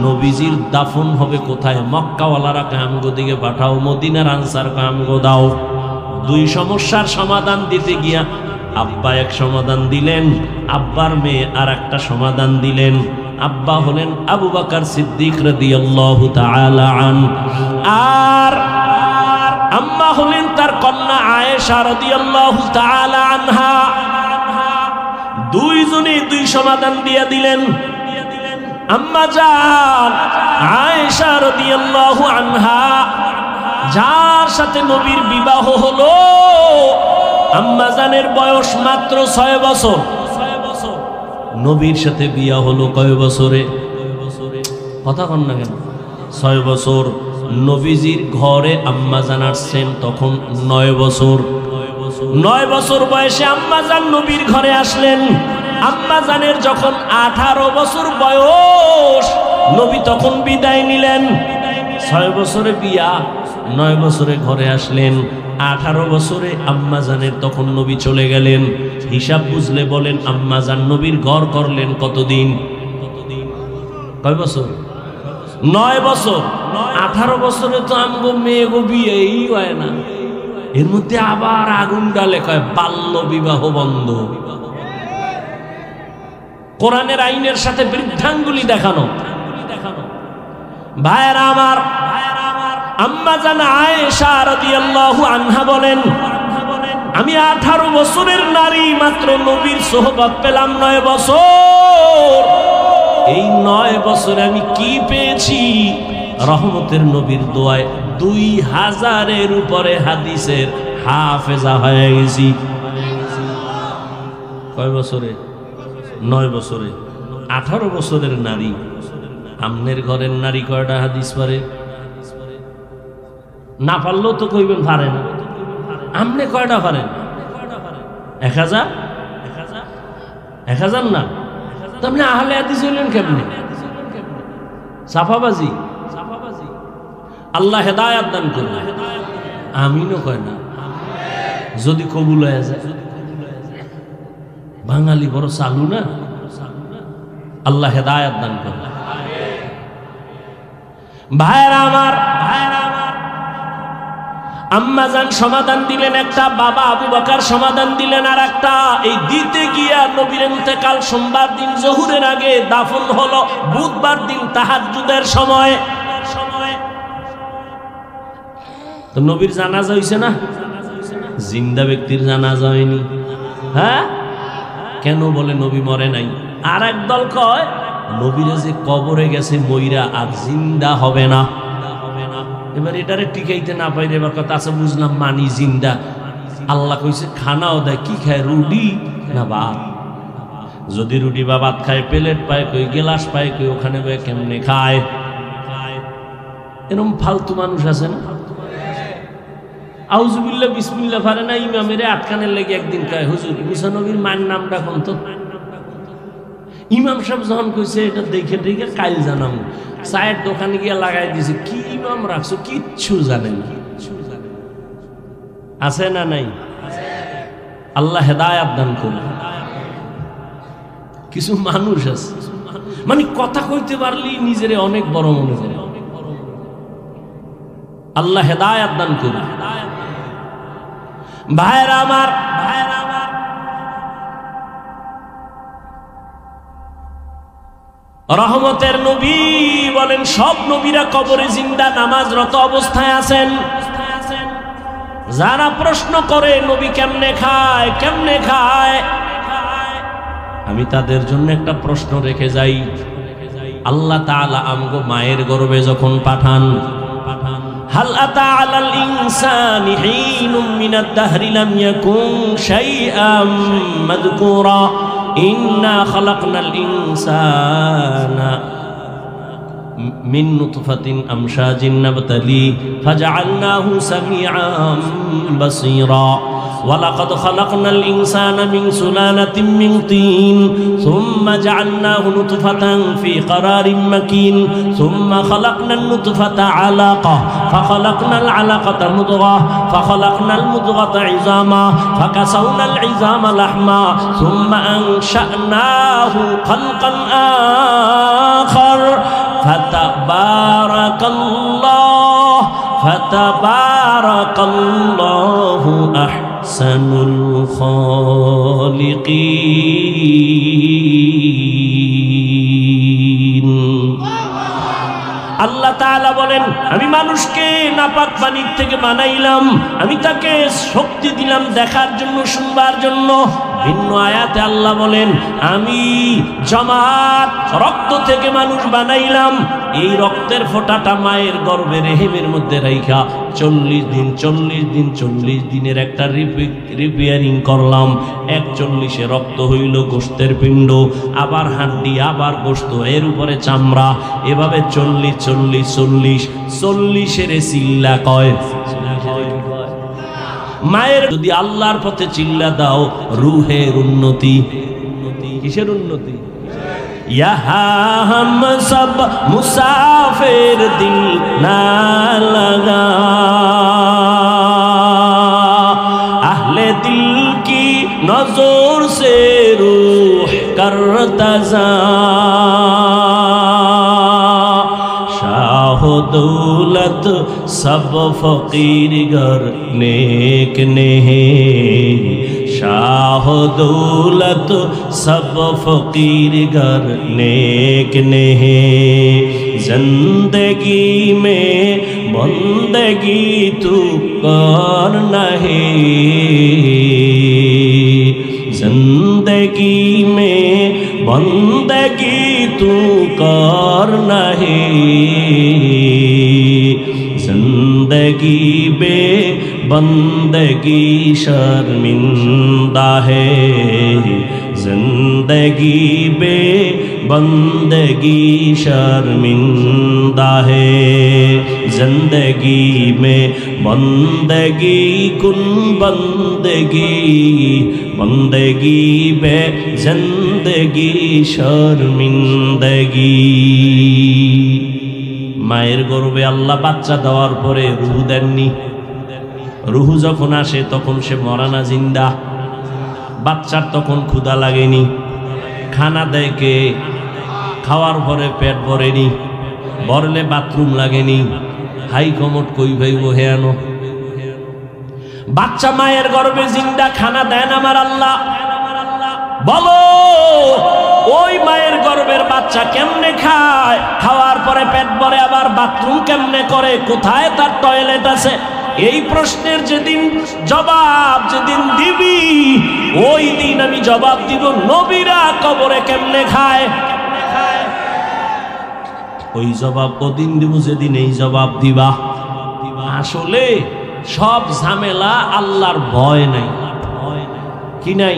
নবীজির দাফন হবে কোথায়? মক্কাওয়ালারা কামগো দিকে পাঠাও, মদিনার আনসার কামগো দাও। দুই সমস্যার সমাধান দিতে গিয়া আব্বা এক সমাধান দিলেন, আব্বার মেয়ে আর একটা সমাধান দিলেন। আব্বা হলেন আবু বকর সিদ্দিক রাদিয়াল্লাহু তাআলা আনহু, আর আম্মা হলেন তার কন্যা আয়েশা রাদিয়াল্লাহু তাআলা আনহা। দুইজনে দুই সমাধান দিয়ে দিলেন। আম্মা জান আয়েশা রাদিয়াল্লাহু আনহা, যার সাথে নবীর বিবাহ হলো, আম্মা জানের বয়স মাত্র 6 বছর। নবীর সাথে বিয়া হলো কয় বছরে? কথা কন না কেন? 6 বছর। নবীজির ঘরে আম্মা জান আসছেন তখন 9 বছর। 9 বছর বয়সে আম্মা জান নবীর ঘরে আসলেন। আম্মা জানের যখন 18 বছর বয়স, নবী তখন বিদায় নিলেন। 6 বছরে বিয়া, 9 বছরে ঘরে আসলেন, 18 বছরে আম্মা জানের তখন নবী চলে গেলেন। হিসাব বুঝলে বলেন আম্মা জান নবীর ঘর করলেন কতদিন? কয় বছর? 9 বছর। 18 বছরে তো আমগো মেয়ে গো বিয়েই হয় না, এর মধ্যে আবার আগুন ডালে কয় বাল্য বিবাহ বন্ধ। কোরআনের আইনের সাথে বৃদ্ধাঙ্গুলি দেখানো। ভাইরা আমার, আম্মা জান আয়েশা রাদিয়াল্লাহু আনহা বলেন আমি 18 বছরের নারী, মাত্র নবীর সোহবত পেলাম 9 বছর। এই 9 বছরে আমি কি পেয়েছি? রহমতের নবীর দোয়ায় 2000-এর উপরে হাদিসের হাফেজা হয়ে গেছি। কয় বছরে? 9 বছরে। 18 বছরের নারী। আমনের ঘরের নারী কয়টা হাদিস পারে? না পারলেও তো কইবেন পারে না। আমনে কয়টা পারেন? 1000? 1000 না তো আপনি আহলে হাদিস হইলেন কেমনে? সাফাবাজি। আল্লাহ হেদায়াত দান করুন। আমিনও কয় না। যদি কবুল হয়ে যায়, বাঙালি বড় চালু না। আল্লাহ হেদায়াত দান করুন। ভাইরা আমার, আম্মা জান সমাধান দিলেন একটা, বাবা আবু বকর সমাধান দিলেন আর একটা। এই দিতে গিয়া নবীর ইন্তেকাল সোমবার দিন জোহরের আগে, দাফন হলো বুধবার দিন তাহাজ্জুদের সময়। তো নবীর জানাজা হইছে না? জিন্দা ব্যক্তির জানাজা হয়নি। হ্যাঁ, কেন? বলে নবী মরে নাই। আর একদল কয় নবীরা যে কবরে গেছে মইরা, আর জিন্দা হবে না। এবার এটারে টিকাইতে না পাইলে এবার কথা আছে বুঝলাম, মানি জিন্দা। আল্লাহ কইছে খানাও দেয়, কি খায়? রুটি না ভাত? যদি রুটি বা ভাত খায়, প্লেট পায় কই, গেলাস পায় কই, ওখানে কেমনে খায়? এরকম ফালতু মানুষ আছে না? আউযুবিল্লাহ বিসমিল্লাহ পারে না, ইমামের আটকানের লেগে একদিন কয় হুজুর মুসা নবীর মায়ের নামটা কোন তো। ইমাম সাহেব যখন কইছে এটা দেখে দেখে কাইল জানাম, চায়ের দোকানে গিয়ে লাগাই দিছে, কি ইমাম রাখছো কিচ্ছু জানেন আছে না নাই? আল্লাহ হেদায়াত দান করুন। কিছু মানুষ আছে মানে কথা কইতে পারলি নিজেরে অনেক বড় মনে করে। আল্লাহ হেদায়াত দান করুন। ভাইরা আমার, রহমতের নবী বলেন সব নবীরা কবরে জিন্দা নামাজরত অবস্থায় আছেন। যারা প্রশ্ন করে নবী কেমনে খায় কেমনে খায়, আমি তাদের জন্য একটা প্রশ্ন রেখে যাই। আল্লাহ তাআলা আমগো মায়ের গর্ভে যখন পাঠান, হাল আতা আলাল ইনসানি হিনুম মিনাদ দাহরি লাম ইয়াকুন শাইআম মাযকুরা ইন্না খালাকনাল ইনসানা মিন নুতফাতিন আমশাজিন নাবতালি ফাজআলনাহু সামিআম বাসীরা ওয়ালাকাদ খালাকনাল ইনসানা মিন সুলালাতিন মিন তিন সুম্মা জাআলনাহু নুতফাতান ফি ক্বারারিন মাকিন সুম্মা খালাকনান নুতফাতা আলাকা ফাখালাকনাল আলাকাতা মুদগা ফাখালাকনাল মুদগাতা ইযামা ফাকাসাওনাল ইযামা লাহমা সুম্মা আনশা'নাহু খালকান আখার ফাতাবারাকাল্লাহু আহসানুল খালিকিন। আল্লাহ তাআলা বলেন আমি মানুষকে নাপাক পানির থেকে বানাইলাম, আমি তাকে শক্তি দিলাম দেখার জন্য শুনবার জন্য। ভিন্ন আয়াতে আল্লাহ বলেন আমি জমাট রক্ত থেকে মানুষ বানাইলাম, এই রক্তের ফোঁটাটা মায়ের গর্ভে রেহেমের মধ্যে রাইখা 40 দিনের একটা রিপেয়ারিং করলাম। 41 রক্ত হইল গোশতের পিণ্ড, আবার হাড্ডি, আবার গোশত, এর উপরে চামড়া, এভাবে 40 চিল্লা কয়। মায়ের যদি আল্লাহর পথে চিল্লা দাও রুহের উন্নতি। কিসের উন্নতি? यहाँ हम सब मुसाफिर दिल ना लगा, अहले दिल की नजर से रूह करता जा, शाह दौलत सब फकीर घर नेक नहीं, शाह दौलत सब फकीर घर नेक नहीं, जिंदगी में बंदगी तू कर नहीं, जिंदगी में बंदगी तू कर नहीं, जिंदगी बे बंदगी शर्मिंदा है, जिंदगी बे बंदगी शर्मिंदा है, जिंदगी में बंदगी कुन बंदगी, बंदगी बे जिंदगी शर्मिंदगी। মায়ের গর্ভে আল্লাহ বাচ্চা দেওয়ার পরে রূহ দেননি। রুহু যখন আসে তখন সে মরা না জিন্দা। বাচ্চার তখন ক্ষুধা লাগেনি, খানা দেয় কে? খাওয়ার পরে পেট ভরেনি, ভরলে বাথরুম লাগেনি, হাই কমট কই ভাইব হেয়ানো। বাচ্চা মায়ের গর্ভে জিন্দা, খানা দেন আমার আল্লাহ। বলো ওই মায়ের গর্ভের বাচ্চা কেমনে খায়? খাওয়ার পরে পেট ভরে আবার বাথরুম কেমনে করে? কোথায় তার টয়লেট আছে? এই প্রশ্নের যেদিন জবাব যেদিন দিবি ওই দিন আমি জবাব দিব নবীরা কবরে কেমনে খায়। ওই জবাব ওদিন দিব যেদিন এই জবাব দিবা। আসলে সব ঝামেলা আল্লাহর ভয় নাই। কি নাই?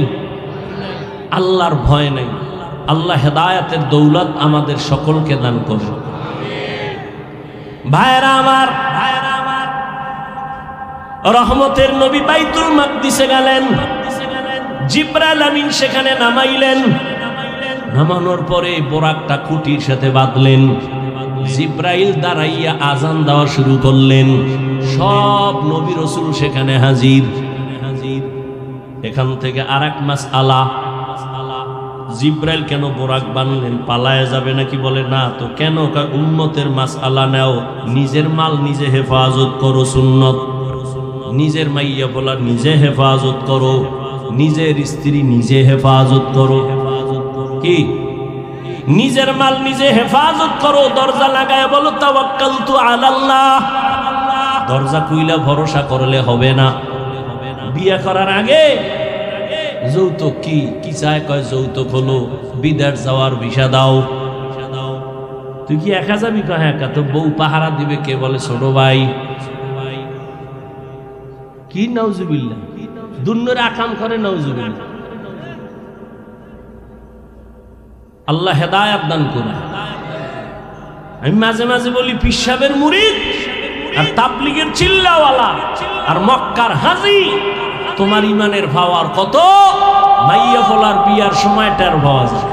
আল্লাহর ভয় নাই। আল্লাহ হেদায়েতের দৌলত আমাদের সকলকে দান করুন। ভাইরা আমার, রহমতের নবী বাইতুল মাকদিসে গেলেন, জিবরাইল আমিন সেখানে নামাইলেন। নামানোর পরে বোরাকটা খুঁটির সাথে বাঁধলেন। জিবরাইল দাঁড়াইয়া আজান দেওয়া শুরু করলেন। সব নবী রাসূল সেখানে হাজির। এখান থেকে আরেক মাসআলা, জিবরাইল কেন বোরাক বানলেন? পালায়া যাবে নাকি? বলে না তো। কেন? উম্মতের মাসআলা নাও, নিজের মাল নিজে হেফাজত করো, সুন্নত। নিজের মাইয়া বলা নিজে হেফাজত করো, নিজের স্ত্রী নিজে হেফাজত করো। কি? নিজের মাল নিজে হেফাজত করো। দরজা লাগায় বলো তাওয়াক্কালতু আলাল্লাহ। দরজা খুইলা ভরসা করলে হবে না। বিয়ে করার আগে যৌতুক কি কি চায়? কয় যৌতুক হলো বিদেশ যাওয়ার ভিসা দাও। তুই কি একা যাবি? কয় একা। তো বউ পাহারা দিবে কে? বলে ছোট ভাই। কি নাউজুবিল্লাহ, দুনিয়ার আকাম করে নাউজুবিল্লাহ। আল্লাহ হেদায়েত দান করুন। আমি মাঝে মাঝে বলি পীর সাহেবের মুরিদ আর তাবলীগের চিল্লাওয়ালা আর মক্কার হাজী, তোমার ইমানের পাওয়ার কত? মাইয়া ফলার বিয়ার সময় টের পাওয়া যায়।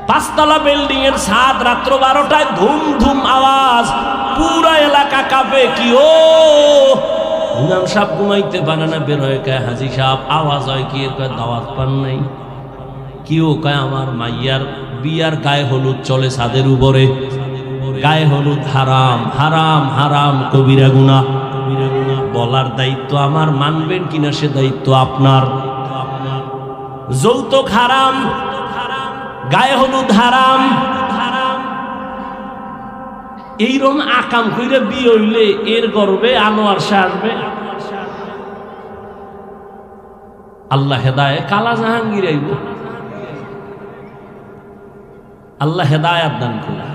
পাঁচতলা বিল্ডিং এর ছাদ, রাত্র 12টায় ধুম ধুম আওয়াজ, পুরো এলাকা কাঁপে। কি ও ইমাম সাহেব ঘুমাইতে পারে না, বের হয়ে কয় হাজী সাহেব। আওয়াজ হয় কি? এর কয় দাওয়াত পান নাই। কি ও? কয় আমার মাইয়ার বিয়ার গায়ে হলুদ চলে ছাদের উপরে। গায়ে হলুদ হারাম, হারাম, হারাম, কবিরা গুনাহ। বলার দায়িত্ব আমার, মানবেন কিনা সে দায়িত্ব আপনার। যৌতুক হারাম, গায়ে হলুদ হারাম। এইরকম আকাম কইরা বিয়ে হইলে এর গর্বে আনোয়ার শাহ আসবে। আল্লাহ হেদায়েত, কালা জাহাঙ্গীর আইব। আল্লাহ হেদায়েত দান করুন।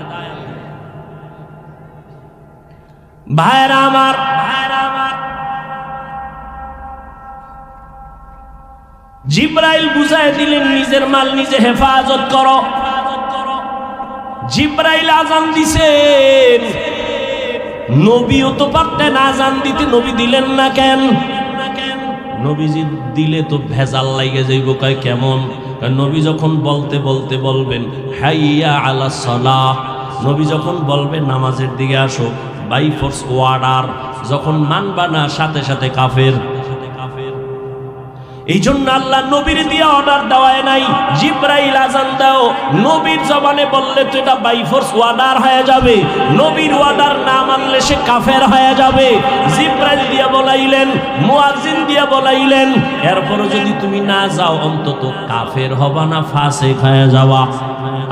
ভাইরা আমার, জিবরাইল বুঝায় দিলেন নিজের মাল নিজে হেফাজত করো। জিবরাইল আজান দিছেন, নবীও তো পারতেন আজান দিতে, নবী দিলেন না কেন? নবীজি দিলে তো ভেজাল লাগে যাইব। কয় কেমন? নবী যখন বলতে বলতে বলবেন হাইয়া আলা সালাহ, নবী যখন বলবেন নামাজের দিকে আসো, বাই ফোর্স ওয়ার্ডার। যখন মানবা না সাথে সাথে কাফের। এই জন্য আল্লাহ নবীর দিয়ে অর্ডার দেওয়ায় নাই, জিবরাইল আজান দাও। নবীর জবানে বললে তো এটা বাই ফোর্স ওয়ার্ডার হয়ে যাবে। নবীর অর্ডার না মানলে সে কাফের হয়ে যাবে। জিবরাইল দিয়া বলাইলেন, মুয়াজ্জিন দিয়া বলাইলেন, এরপর যদি তুমি না যাও অন্তত কাফের হবা না, ফাসিক হয়ে যাওয়া।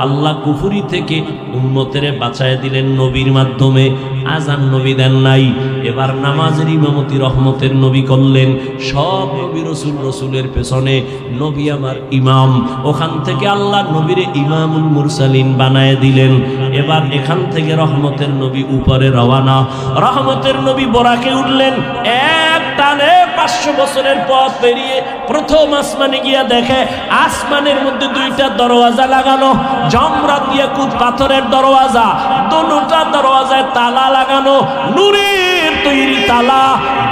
আল্লাহ কুফরি থেকে উম্মতেরে বাঁচায় দিলেন নবীর মাধ্যমে। আজান নবী দেন নাই। এবার নামাজের ইমামতি রহমতের নবী করলেন। সব নবী রসুল, রসুলের পেছনে নবী আমার ইমাম। ওখান থেকে আল্লাহ নবীরে ইমামুল মুরসালিন বানায় দিলেন। এবার এখান থেকে রহমতের নবী উপরে রওয়ানা। রহমতের নবী বরাকে উঠলেন। এক টানে 500 বছরের পথ পেরিয়ে প্রথম আসমানে গিয়া দেখে আসমানের মধ্যে 2টা দরওয়াজা লাগানো, জমরাত ইয়াকুত পাথরের দরওয়াজা। দুটো দরওয়াজায় তালা লাগানো, নূরের তৈরি তালা,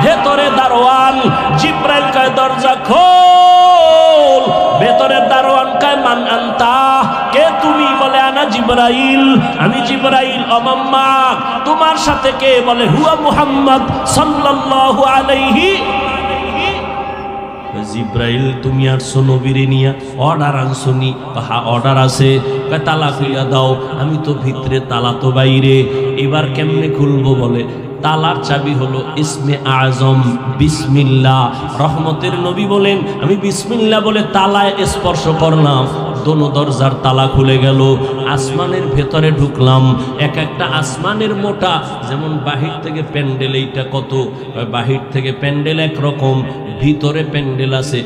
ভেতরে দারোয়ান। জিবরাইল কয় দরজা খোল। ভেতরের দারোয়ান কয় মান আনতা, কে তুমি? বলে আনা জিবরাইল, আমি জিবরাইল। অমাম্মা, তোমার সাথে কে? বলে হুয়া মুহাম্মদ সাল্লাল্লাহু আলাইহি। জিবরাইল তুমি আসছো নবীরে নিয়া, অর্ডার আনছনি? হ্যাঁ অর্ডার আছে। তালা খুইয়া দাও। আমি তো ভিতরে, তালা তো বাইরে। এবার কেমনে খুলবো? বলে তালার চাবি হলো ইসমে আজম বিসমিল্লাহ। রহমতের নবী বলেন আমি বিসমিল্লাহ বলে তালায় স্পর্শ করলাম, দোনো দরজার তালা খুলে গেল। আসমানের ভেতরে ঢুকলাম। এক একটা আসমানের মোটা, যেমন বাহির থেকে প্যান্ডেল, এইটা কত, বাহির থেকে প্যান্ডেল একরকম, ভিতরে প্যান্ডেল আছে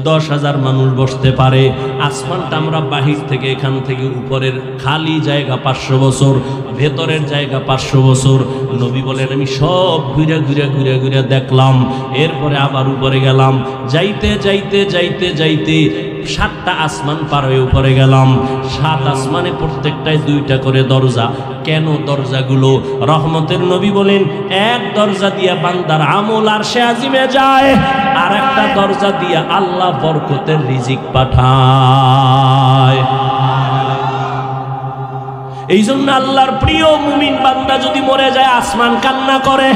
10,000 মানুষ বসতে পারে। আসমানটা আমরা বাহির থেকে, এখান থেকে উপরের খালি জায়গা 500 বছর, ভেতরের জায়গা 500 বছর। নবী বলেন আমি সব ঘুরে ঘুরে ঘুরে ঘুরে দেখলাম। এরপরে আবার উপরে গেলাম। যাইতে যাইতে যাইতে যাইতে 7টা আসমান পার হয়ে উপরে গেলাম। 7 আসমানে প্রত্যেকটায় 2টা করে দরজা। কেন দরজাগুলো? রহমতের নবী বলেন, এক দরজা দিয়া বান্দার আমল আরশে আজিমে যায়, আর একটা দরজা দিয়া আল্লাহ বরকতের রিজিক পাঠায়। এই জন্য আল্লাহর প্রিয় মুমিন বান্দা যদি মরে যায়, আসমান কান্না করে।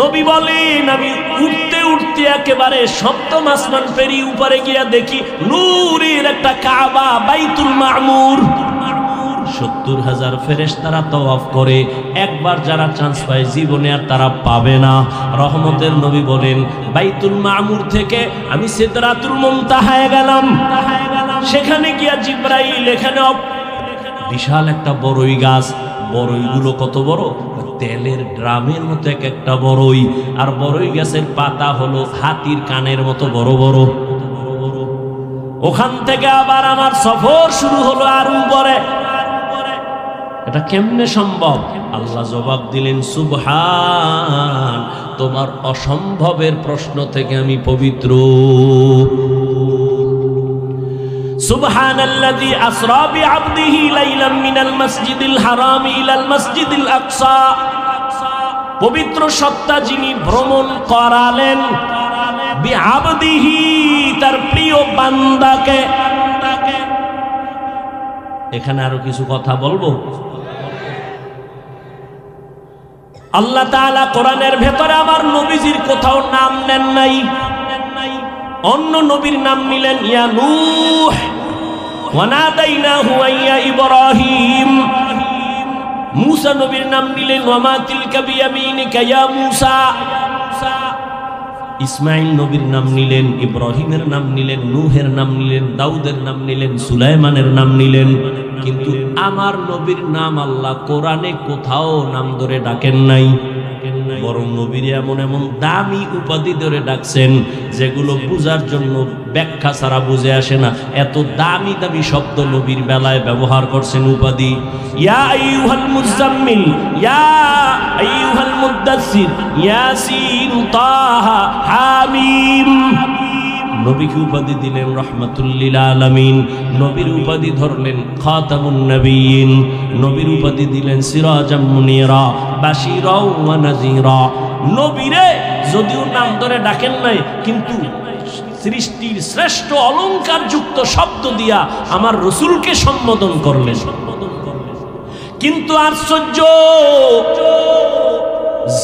নবী বলেন, আমি উঠতে উঠতে একেবারে 7ম আসমান পেরিয়ে উপরে গিয়া দেখি নূরের একটা কাবা, বাইতুল মামুর। 70,000 ফেরেশতারা তওয়াফ করে। একবার যারা চান্স পায় জীবনে আর তারা পাবে না। রহমতের নবী বলেন, বাইতুল মামুর থেকে আমি সিদরাতুল মুনতাহায় গেলাম। সেখানে গিয়া জিবরাইল, এখানে বিশাল একটা বড়ই গাছ। বড়ইগুলো কত বড়? তেলের ড্রামের মতো এক একটা বড়ই। আর বড়ই গাছের পাতা হলো হাতির কানের মতো বড় বড়। ওখান থেকে আবার আমার সফর শুরু হলো আর উপরে। এটা কেমনে সম্ভব? আল্লাহ জবাব দিলেন, সুবহান, তোমার অসম্ভবের প্রশ্ন থেকে আমি পবিত্র। সুবহানাল্লাযী আসরা বিআবদিহি লাইলাম মিনাল মাসজিদিল হারাম ইলাল মাসজিদিল আকসা। পবিত্র সত্তা যিনি ভ্রমণ করালেন বিআবদিহি, তার প্রিয় বান্দাকে। এখানে আরো কিছু কথা বলবো। আল্লাহ তাআলা কোরআনের ভেতরে আমার নবীজির কোথাও নাম নেন নাই। অন্য নবীর নাম নিলেন ইয়া নূহ, ওয়া নাদাইনাহু ইয়া ইব্রাহিম। মূসা নবীর নাম নিলেন ওয়া মা তিলকা বিয়ামিনিকা ইয়া মূসা। ইসমাইল নবীর নাম নিলেন, ইব্রাহিমের নাম নিলেন, নূহের নাম নিলেন, দাউদের নাম নিলেন, সুলাইমানের নাম নিলেন। কিন্তু আমার নবীর নাম আল্লাহ কোরআনে কোথাও নাম ধরে ডাকেন নাই। বরং নবীর এমন এমন দামি উপাধি ধরে ডাকছেন যেগুলো বুঝার জন্য ব্যাখ্যা ছাড়া বুঝে আসে না। এত দামি দামি শব্দ নবীর বেলায় ব্যবহার করছেন উপাধি। ইয়া আইয়ুহাল মুজাম্মিল, ইয়া আইয়ুহাল মুদ্দাসসির, ইয়াসিন, তাহা, হামিম। নবীকে উপাধি দিলেন রাহমাতুল লিল আলামিন। নবীর উপাধি ধরলেন খাতামুন নবিয়্যিন। নবীর উপাধি দিলেন সিরাজাম মুনিরা, বাশীরা ওয়া নাযীরা। নবীরে যদিও নাম ধরে ডাকেন নাই, কিন্তু সৃষ্টির শ্রেষ্ঠ অলংকার যুক্ত শব্দ দিয়া আমার রাসূলকে সম্বোধন করলেন। কিন্তু আশ্চর্য,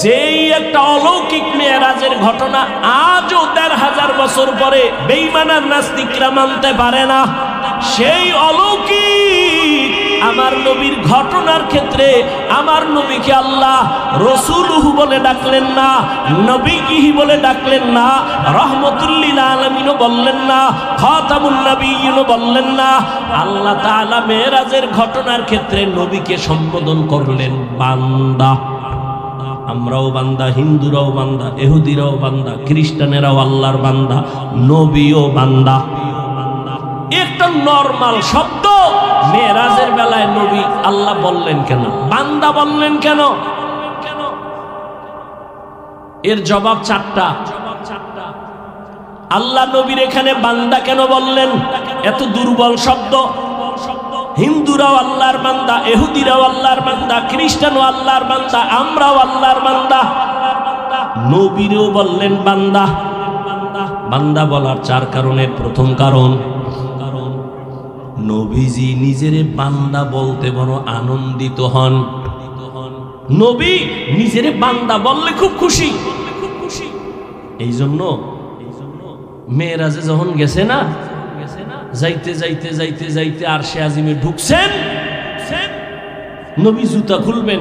যেই একটা অলৌকিক মেরাজের ঘটনা আজও ১৫০০ বছর পরে বেঈমান আর নাস্তিকরা মানতে পারে না। সেই অলৌকিক আমার নবীর ঘটনার ক্ষেত্রে আমার নবীকে আল্লাহ রাসূলুহু বলে ডাকলেন না, নবীহি বলে ডাকলেন না, রাহমাতুল লিল আলামিনও বললেন না, খাতামুন নবিয়্যিনও বললেন না। আল্লাহ তাআলা মেরাজের ঘটনার ক্ষেত্রে নবীকে সম্বোধন করলেন বান্দা। আমরাও বান্দা, হিন্দুরাও বান্দা, ইহুদিরাও বান্দা, খ্রিস্টানেরাও আল্লাহর বান্দা, নবীও বান্দা। একটা নরমাল শব্দ মেরাজের বেলায় নবী আল্লাহ বললেন কেন, বান্দা বললেন কেন? এর জবাব 4টা। আল্লাহ নবীর এখানে বান্দা কেন বললেন? এত দুর্বল শব্দ। হিন্দুরাও আল্লাহর বান্দা, ইহুদিরাও আল্লাহর বান্দা, খ্রিস্টানও আল্লাহর বান্দা, আমরাও আল্লাহর বান্দা। নবীরও বললেন বান্দা। বান্দা বলার 4 কারণের প্রথম কারণ, নবীজি নিজের বান্দা বলতে বড় আনন্দিত হন। নবী নিজের বান্দা বললে খুব খুশি। এই জন্য মেরাজে যখন গেছে না, যাইতে যাইতে যাইতে যাইতে আরশে আজিমে ঢুকছেন, নবী জুতা খুলবেন,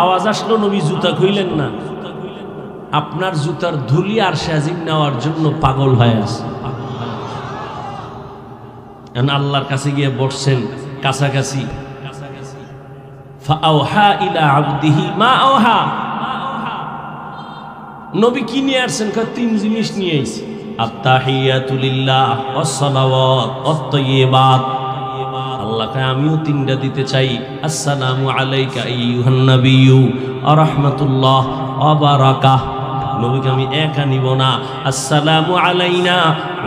আওয়াজ আসলো, নবী জুতা খুইলেন না। আপনার জুতার ধুলি আরশে আজিম নেওয়ার জন্য পাগল হয়ে আছে। আল্লাহর কাছে গিয়ে বসছেন কাছাকাছি। ফাআওহা ইলা আবদিহি মা আওহা। নবী কি নিয়ে আসছেন? 3 জিনিস নিয়ে আইছি। আত-তাহিয়াতু লিল্লাহ ওয়াস-সালাওয়াত ওয়াত-তাইয়্যিবাত। আল্লাহকে আমিও 3টা দিতে চাই। আসসালামু আলাইকা আইয়ুহান নাবিয়্যু ওয়া রাহমাতুল্লাহ ওয়া বারাকাতুহু। নবীকে আমি একা নিব না। আসসালামু আলাইনা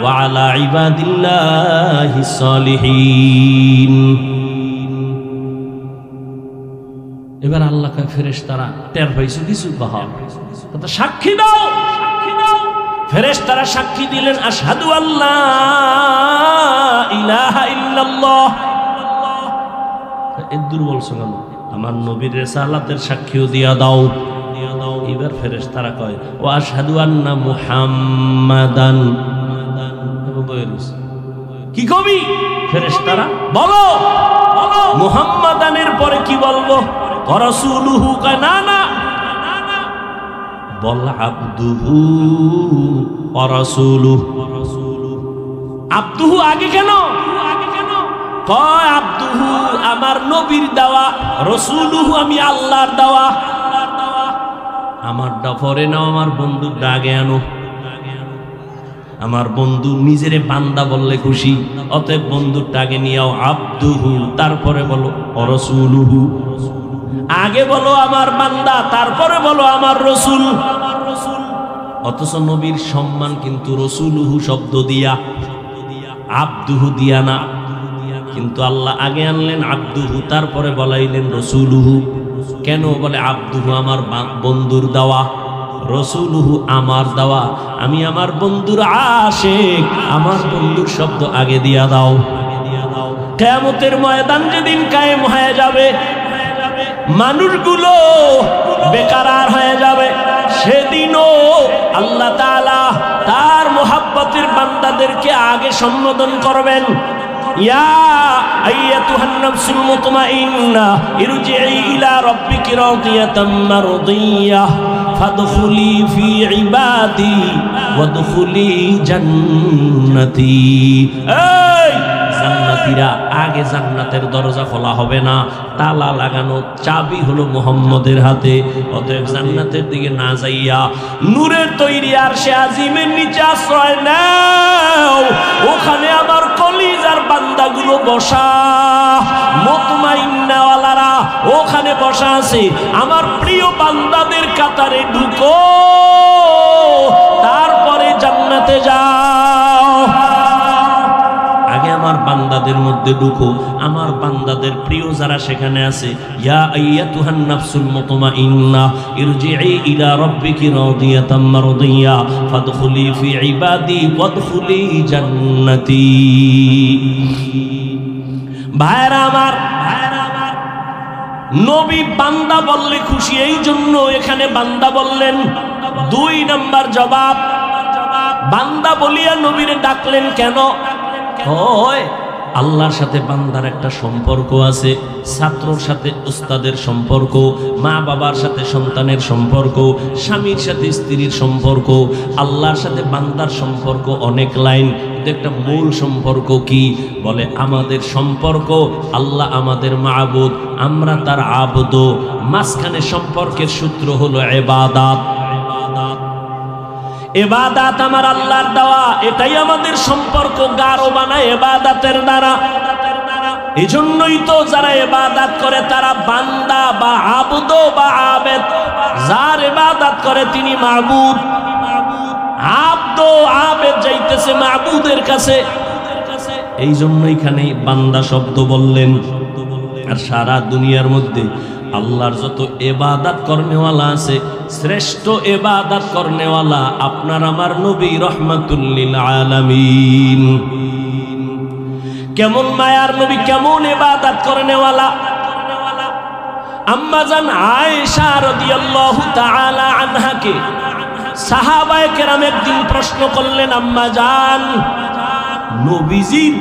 ওয়া আলা ইবাদিল্লাহিস সালিহিন। এবার আল্লাহ কয় ফেরেশতারা টের পাইছো কিছু কহা কথা সাক্ষী দাও, সাক্ষী দাও। ফেরেশতারা সাক্ষী দিলেন আশহাদু আল্লা ইলাহা ইল্লাল্লাহ। এ দুর্বল কেন? আমার নবীর রিসালাতের সাক্ষীও দিয়া দাও। এবার ফেরেশতারা কয় ও আশহাদু আন্না মুহাম্মাদান। কি কবি ফেরেশতারা বলো, মুহাম্মাদানের পরে কি বলবো? রাসূলুহু। কয় না না, বল আবদুহু ওয়া রাসূলুহু। আবদুহু আগে কেন? কয় আবদুহু আমার নবীর দেওয়া, রাসূলুহু আমি আল্লাহর দেওয়া। আমারটা পরে নাও, আমার বন্ধুর আগে আনো। আমার বন্ধু নিজেরে বান্দা বললে খুশি, অতএব বন্ধুর আগে নিয়াও আবদুহু, তারপরে বলো রাসূলুহু। আগে বলো আমার বান্দা, তারপরে বলো আমার রসুল। অথচ নবীর সম্মান কিন্তু রাসূলুহু শব্দ দিয়া, আবদুহু দিয়া না। কিন্তু আল্লাহ আগে আনলেন আবদুহু, তারপরে বলাইলেন রাসূলুহু। কেন বলে আবদুহু আমার বন্ধুর দেওয়া, রাসূলুহু আমার দেওয়া। আমি আমার বন্ধুর আশিক, আমার বন্ধুর শব্দ আগে দিয়া দাও। কিয়ামতের ময়দান যেদিন কায়েম হয়ে যাবে, মানুষগুলো বেকারার হয়ে যাবে, সেদিনও আল্লাহ তাআলা তার মুহাব্বতের বান্দাদেরকে আগে সম্বোধন করবেন। ইয়া আইয়াতুহান নাফসুল মুতমাইন্না ইরজিই ইলা রাব্বিকি রাদিয়াতাম মারদিয়াহ ফাদখুলি ফি ইবাদি ওয়াদখুলি জান্নাতি। এই জান্নাতীরা, আগে জান্নাতের দরজা খোলা হবে না, তালা লাগানো, চাবি হলো মুহাম্মদের হাতে। অতএব জান্নাতের দিকে না যাইয়া নূরের তৈরি আরশে আজিমের নিচে আশ্রয় নাও। ওখানে আমার কলিজার বান্দাগুলো বসা, মুতমাইন্নাওয়ালারা ওখানে বসা আছে। আমার প্রিয় বান্দাদের কাতারে ঢুকো, তারপরে জান্নাতে যাও। আগে আমার বান্দাদের মধ্যে ঢুকো, আমার বান্দাদের প্রিয় যারা সেখানে আছে। ইয়া আইয়াতুহান নাফসুল মুতমাইন্না ইরজিই ইলা রাব্বিকি রাদিয়াতাম মারদিয়া ফাদখুলি ফি ইবাদি ওয়াদখুলি জান্নাতি। ভাইরা আমার, নবী বান্দা বললে খুশি, এই জন্য এখানে বান্দা বললেন। 2 নাম্বার জবাব, বান্দা বলিয়া নবীরে ডাকলেন কেন? হয় আল্লাহর সাথে বান্দার একটা সম্পর্ক আছে, ছাত্রর সাথে উস্তাদের সম্পর্ক, মা বাবার সাথে সন্তানের সম্পর্ক, স্বামীর সাথে স্ত্রীর সম্পর্ক। আল্লাহর সাথে বান্দার সম্পর্ক অনেক লাইন, কিন্তু একটা মূল সম্পর্ক কি? বলে আমাদের সম্পর্ক, আল্লাহ আমাদের মাবুদ, আমরা তার আবদ। মাঝখানে সম্পর্কের সূত্র হলো ইবাদত। ইবাদত আমার আল্লাহর দেওয়া, এটাই আমাদের সম্পর্ক গাঢ় বানায় ইবাদতের দ্বারা। এজন্যই তো যারা ইবাদত করে তারা বান্দা বা আবদ বা আবেদ। যার ইবাদত করে তিনি মাবুদ, আবদ আবেদ যাইতেছে মাবুদের কাছে। এই জন্য এখানে বান্দা শব্দ বললেন। আর সারা দুনিয়ার মধ্যে আল্লাহর যত ইবাদত করনেওয়ালা আছে, শ্রেষ্ঠ ইবাদত করনেওয়ালা আপনার আমার নবী রহমাতুল লিল আলামিন। কেমন মায়ার নবী, কেমন ইবাদত করনেওয়ালা। আম্মা জান আয়েশা রাদিয়াল্লাহু তাআলা আনহাকে সাহাবায়ে কেরাম একদিন প্রশ্ন করলেন, আম্মা জান নবীজির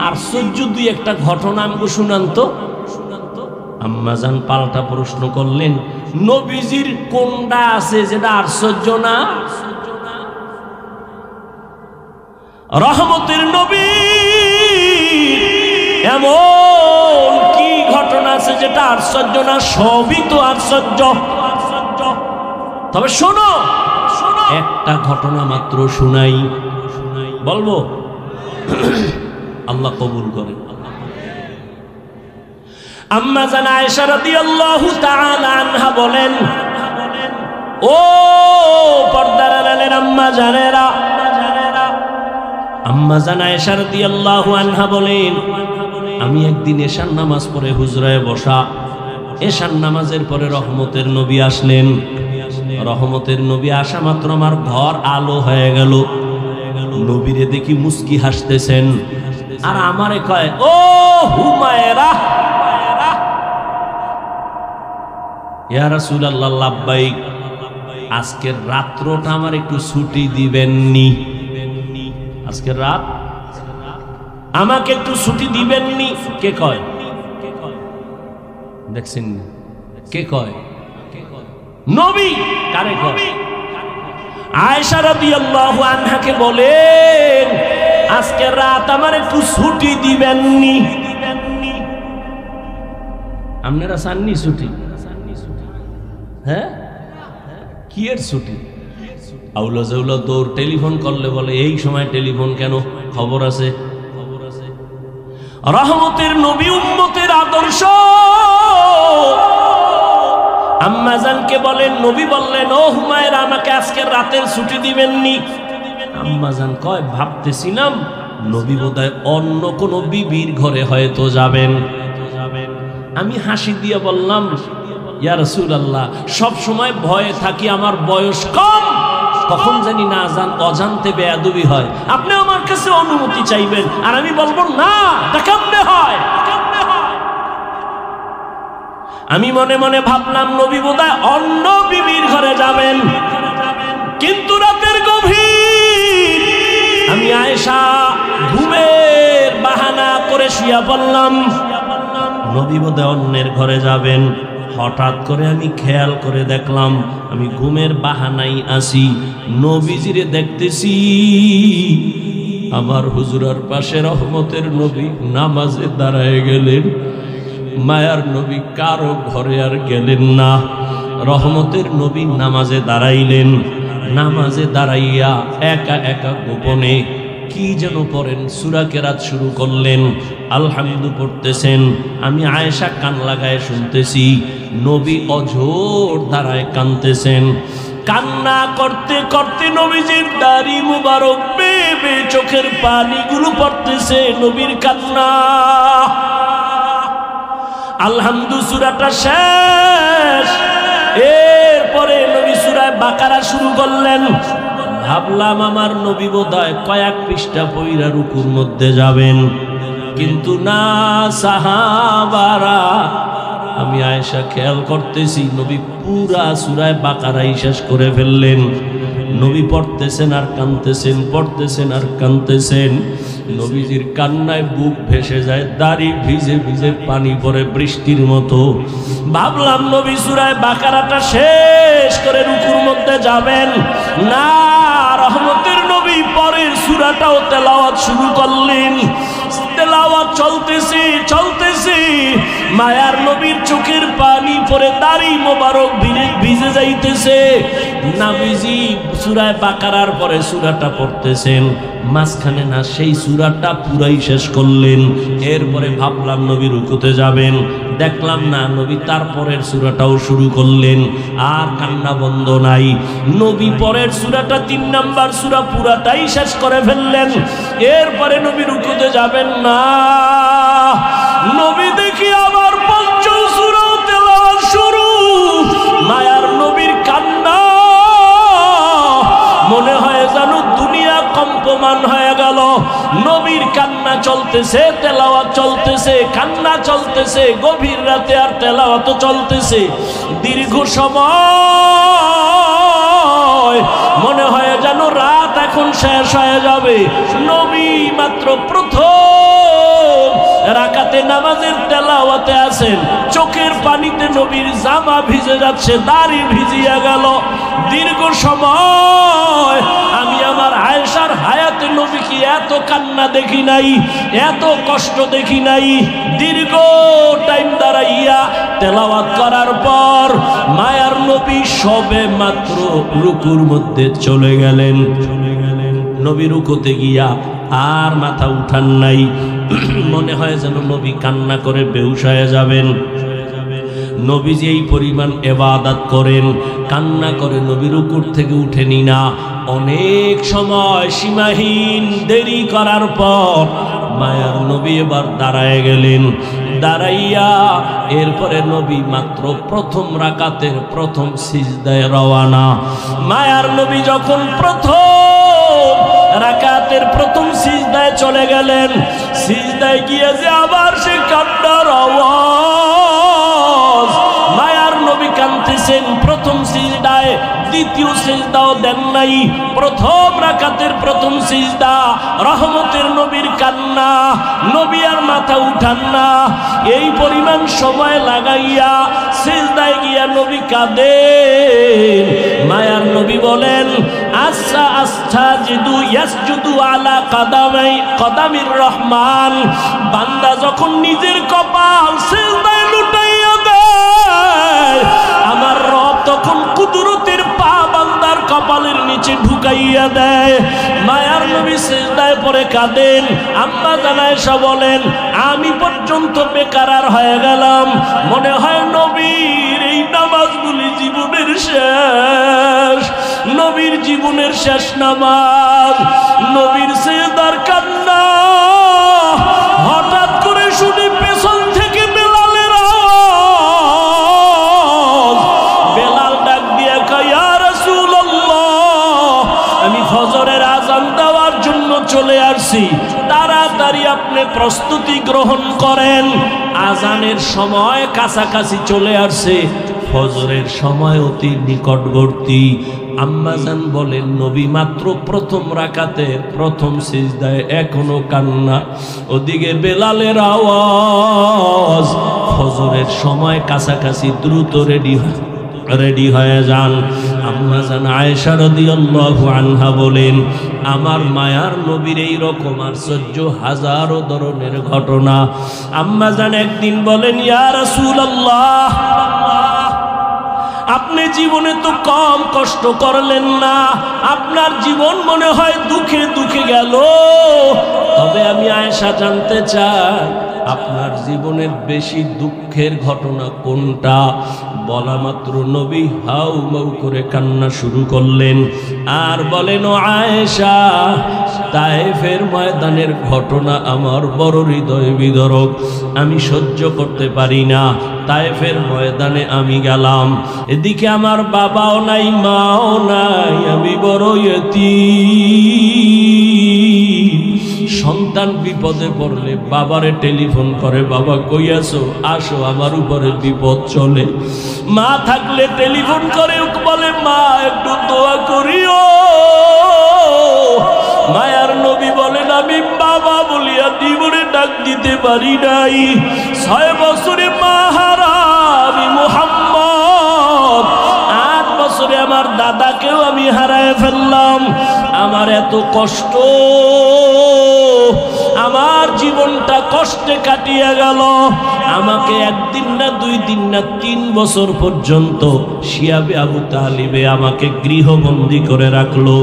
আশ্চর্য দুই একটা ঘটনা আমাকে শুনান তো। আম্মাজান পাল্টা প্রশ্ন করলেন, নবীজির কোনটা আছে যেটা আশ্চর্য না? রহমতের নবী এমন কি ঘটনা আছে যেটা আশ্চর্য না? সবই তো আশ্চর্য। তবে শোনো, একটা ঘটনা মাত্র শুনাই, বলবো? আল্লাহ কবুল করেন। আম্মা জান আয়েশা রাদিয়াল্লাহু তাআলা আনহা বলেন, ও ও পর্দার আড়ালের আম্মা জানেরা, আম্মা জান আয়েশা রাদিয়াল্লাহু আনহা বলেন, আমি একদিন এশার নামাজ পড়ে হুজরায় বসা, এশার নামাজের পরে রহমতের নবী আসলেন। রহমতের নবী আসা মাত্র আমার ঘর আলো হয়ে গেল। নবীরে দেখি মুস্কি হাসতেছেন, আর আমারে কয়, ও হুমায়রা। ইয়া রাসূলুল্লাহ, লাব্বাইক। আজকের রাত্রটা আমার একটু ছুটি দিবেননি? আজকের রাত আমাকে একটু ছুটি দিবেননি? কে কয়? দেখছেন কে কয়? নবী। কারে কয়? আয়েশা রাদিয়াল্লাহু আনহাকে বলেন, আজকে রাত আমার একটু ছুটি দিবেননি? আপনারা চাননি ছুটি? হ্যাঁ, কি এর ছুটি? আউলা জাউলা দৌড়, টেলিফোন করলে বলে এই সময় টেলিফোন কেন, খবর আছে। রহমতের নবী, উম্মতের আদর্শ। আম্মা জানকে বলেন, নবী বললেন, ও হুমায়রা, আমাকে আজকের রাতের ছুটি দিবেননি? আম্মা জান কয়, ভাবতেছিলাম নবী বোধহয় অন্য কোন বিবির ঘরে হয়তো যাবেন। আমি হাসি দিয়ে বললাম, ইয়া রাসূলুল্লাহ, সব সময় ভয়ে থাকি, আমার বয়স কম, কখন জানি না অজান্তে বেয়াদবি হয়, আপনি আমার কাছে অনুমতি চাইবেন, আর আমি বলবো না, এটা কেমনে হয়? আমি মনে মনে ভাবলাম নবী বোধহয় অন্য বিবির ঘরে যাবেন। কিন্তু রাতের গভীর, আমি আয়েশা ঘুমের বাহানা করে শুয়ে পড়লাম, নবী বোধহয় অন্যের ঘরে যাবেন। হঠাৎ করে আমি খেয়াল করে দেখলাম, আমি ঘুমের বাহানাই আসি, নবীজিরে দেখতেছি আমার হুজুরার পাশে রহমতের নবী নামাজে দাঁড়ায় গেলেন। মায়ার নবী কারো ঘরে আর গেলেন না, রহমতের নবী নামাজে দাঁড়াইলেন। নামাজে দাঁড়াইয়া একা একা গোপনে কি যেন পড়েন, সূরা কেরাত শুরু করলেন, আলহামদু পড়তেছেন। আমি আয়েশা কান লাগায় শুনতেছি, নবী অঝোর দাঁড়ায় কাঁদতেছেন। কান্না করতে করতে নবীজির দাড়ি মুবারক বেয়ে বেয়ে চোখের পানিগুলো পড়তেছে, নবীর কান্না। আলহামদু সূরাটা শেষ, এরপরে নবী সূরা বাকারা শুরু করলেন। ভাবলাম আমার নবী বোধহয় কয়েক পৃষ্ঠা পইরা রুকুর মধ্যে যাবেন, কিন্তু না, সাহাবারা। আমি আয়েশা খেয়াল করতেছি, নবী পুরা সূরা বাকারাই শেষ করে ফেললেন। নবী পড়তেছেন আর কাঁদতেছেন, পড়তেছেন আর কাঁদতেছেন। নবীজির কান্নায় বুক ভেসে যায়, দাড়ি ভিজে ভিজে পানি পড়ে বৃষ্টির মতো। ভাবলাম নবী সূরা বাকারাটা শেষ করে রুকুর মধ্যে যাবেন, না, রহমতের নবী পরের সূরাটাও তেলাওয়াত শুরু করলেন। তেলাওয়াত চলতেছে চলতেছে, মায়ার নবীর চোখের পানি পরে দাড়ি মোবারক ভিজে যাইতেছে। নবীজি সূরা বাকারার পরে সূরাটা পড়তেছেন, মাঝখানে না সেই সূরাটা পুরাই শেষ করলেন। এরপরে ভাবলাম নবী রুকুতে যাবেন, দেখলাম না, নবী তারপরের সূরাটাও শুরু করলেন। আর কান্না বন্ধ নাই। নবী পরের সূরাটা ৩ নাম্বার সূরা পুরাটাই শেষ করে ফেললেন। এরপরে নবী রুকুতে যাবেন না, নবী দেখি আবার পঞ্চম সূরা তেলাওয়াত শুরু। মায়ার নবীর কান্না, মনে হয় যেন দুনিয়া কম্পমান হয়ে গেল। নবীর কান্না চলতেছে, তেলাওয়াত চলতেছে, কান্না চলতেছে, গভীর রাতে আর তেলাওয়াত চলতেছে দীর্ঘ সময়। মনে হয় যেন রাত এখন শেষ হয়ে যাবে। নবী মাত্র প্রথম রাকাতে নামাজের তেলাওয়াতে আছেন, চোখের পানিতে নবীর জামা ভিজে যাচ্ছে, দাড়ি ভিজিয়া গেল। দীর্ঘ সময় আমি আমার আয়েশার হায়াতে নবী কি এত কান্না দেখি নাই, এত কষ্ট দেখি নাই। দীর্ঘ টাইম দাঁড়াইয়া তেলাওয়াত করার পর মায়ার নবী সবে মাত্র রুকুর মধ্যে চলে গেলেন। নবী রুকুতে গিয়া আর মাথা উঠান নাই, মনে হয় যেন নবী কান্না করে বেহুশ হয়ে যাবেন। নবীজি এই পরিমাণ ইবাদত করেন, কান্না করে নবী রুকুর থেকে উঠেনি না। অনেক সময় সীমাহীন দেরি করার পর মায়ার নবী এবার দাঁড়ায় গেলেন। দাঁড়াইয়া এরপরে নবী মাত্র প্রথম রাকাতের প্রথম সিজদায় রওয়ানা। মায়ার নবী যখন প্রথম রাকাতের প্রথম সিজদায় চলে গেলেন, সিজদায় গিয়ে যে আবার সে কান্নার আওয়াজ। মায়ার নবী কাঁদতেছেন প্রথম সিজদায়, দ্বিতীয় সিজদাও দেন নাই। প্রথম রাকাতের প্রথম সিজদা, রহমতের নবীর কান্না, নবী আর মাথা উঠান না। এই পরিমাণ সময় লাগাইয়া সিজদায় গিয়া নবী কাঁদেন। মায়ার নবী বলেন, আচ্ছা আচ্ছা জিদু ইয়াসজুদু আলা কদামির রহমান। বান্দা যখন নিজের কপাল সিজদায় লুটাইয়া দেয়, আমার রব তখন কুদরতের পা বান্দার কপালের নিচে ঢুকাইয়া দেয়। মায়ার নবী সিজদায় পড়ে কাঁদেন। আম্মা জান আয়েশা বলেন, আমি পর্যন্ত বেকারার হয়ে গেলাম। মনে হয় নবীর এই নামাজগুলি জীবনের শেষ, নবীর জীবনের শেষ নামাজ। নবীর সিজদার কান্না হঠাৎ করে শুনে পেছন থেকে বেলালের আওয়াজ। বেলাল ডাক দিয়ে কয়, ইয়া রাসূলুল্লাহ, আমি ফজরের আযান দেওয়ার জন্য চলে আসছি, তাড়াতাড়ি আপনি প্রস্তুতি গ্রহণ করেন। আযানের সময় কাছাকাছি চলে আসছে, ফজরের সময় অতি নিকটবর্তী। আম্মাজান বলেন, নবী মাত্র প্রথম রাকাতের প্রথম সিজদায় এখনো কান্না। ওদিকে বেলালের আওয়াজ। ফজরের সময় কাছাকাছি, দ্রুত রেডি হয়ে যান। আম্মাজান আয়েশা রাদিয়াল্লাহু আনহা বলেন, আমার মায়ার নবীর এই রকম আশ্চর্য হাজারো ধরনের ঘটনা। আম্মাজান একদিন বলেন, ইয়া রাসূলুল্লাহ, আপনি জীবনে তো কম কষ্ট করলেন না, আপনার জীবন মনে হয় দুঃখে দুঃখে গেল। তবে আমি আয়েশা জানতে চাই, আপনার জীবনের বেশি দুঃখের ঘটনা কোনটা? বলা মাত্র নবী হাউ মাউ করে কান্না শুরু করলেন আর বলেন, ও আয়েশা, তায়েফের ময়দানের ঘটনা আমার বড় হৃদয় বিদারক, আমি সহ্য করতে পারি না। তায়েফের ময়দানে আমি গেলাম, এদিকে আমার বাবাও নাই, মাও নাই, আমি বড় ইয়তীম। সন্তান বিপদে পড়লে বাবারে টেলিফোন করে, বাবা কই আছো, আসো, আমার উপরে বিপদ চলে। মা থাকলে টেলিফোন করে বলে, মা একটু দোয়া করিও। মায়ার নবী বলেন, আমি বাবা বলিয়া জীবনে ডাক দিতে পারি নাই। 6 বছরে মা হারা আমি মুহাম্মদ, 8 বছরে আমার দাদাকেও আমি হারায় ফেললাম। আমার এত কষ্ট, আমার জীবনটা কষ্টে কাটিয়ে গেল। আমাকে 1 দিন না 2 দিন না 3 বছর পর্যন্ত শিয়াবে আবু তালিবে আমাকে গৃহবন্দী করে রাখলো।